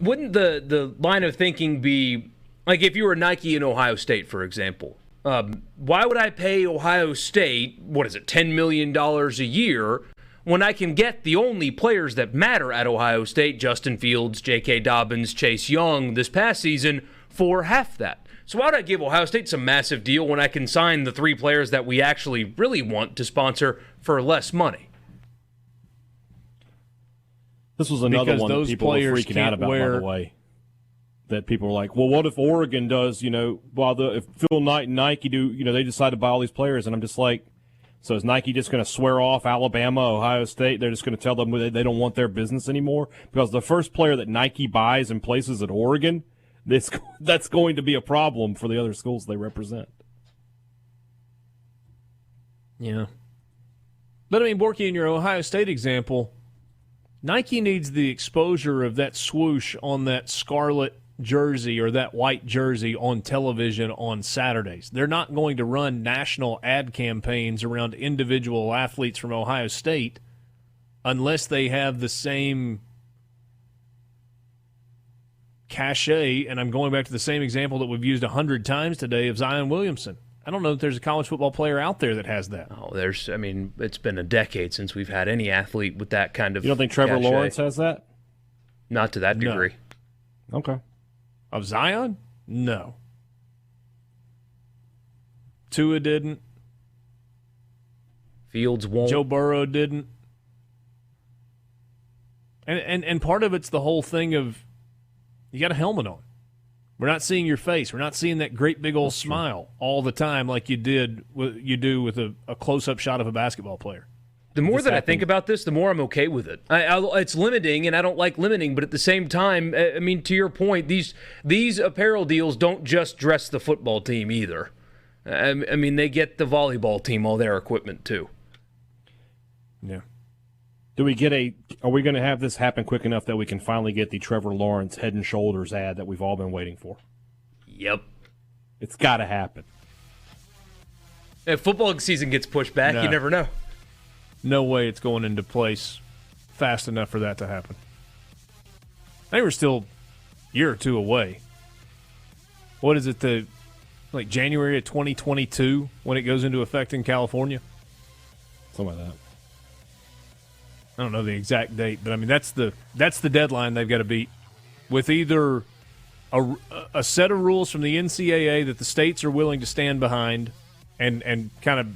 Wouldn't the line of thinking be, like, if you were Nike in Ohio State, for example, why would I pay Ohio State, $10 million a year, when I can get the only players that matter at Ohio State, Justin Fields, J.K. Dobbins, Chase Young, this past season, for half that? So why would I give Ohio State some massive deal when I can sign the three players that we actually really want to sponsor for less money? This was another one that people were freaking out about, by the way. That people were like, well, what if Oregon does, if Phil Knight and Nike do, they decide to buy all these players? And I'm just like, so is Nike just going to swear off Alabama, Ohio State? They're just going to tell them they don't want their business anymore? Because the first player that Nike buys and places at Oregon, that's going to be a problem for the other schools they represent. Yeah. But, I mean, Borky, in your Ohio State example, Nike needs the exposure of that swoosh on that scarlet jersey or that white jersey on television on Saturdays. They're not going to run national ad campaigns around individual athletes from Ohio State unless they have the same cachet, and I'm going back to the same example that we've used 100 times today of Zion Williamson. I don't know if there's a college football player out there that has that. Oh, it's been a decade since we've had any athlete with that kind of You don't think Trevor cachet. Lawrence has that? Not to that degree. No. Okay. Of Zion? No. Tua didn't. Fields won't. Joe Burrow didn't. And part of it's the whole thing of you got a helmet on. We're not seeing your face. We're not seeing that great big old smile all the time like you do with a close-up shot of a basketball player. The more that I think about this, the more I'm okay with it. It's limiting, and I don't like limiting, but at the same time, I mean, to your point, these apparel deals don't just dress the football team either. I mean, they get the volleyball team all their equipment too. Yeah. Are we going to have this happen quick enough that we can finally get the Trevor Lawrence Head and Shoulders ad that we've all been waiting for? Yep. It's got to happen. If football season gets pushed back, you never know. No way it's going into place fast enough for that to happen. I think we're still a year or two away. What is it, like January of 2022 when it goes into effect in California? Something like that. I don't know the exact date, but I mean that's the deadline they've got to beat with either a set of rules from the NCAA that the states are willing to stand behind and kind of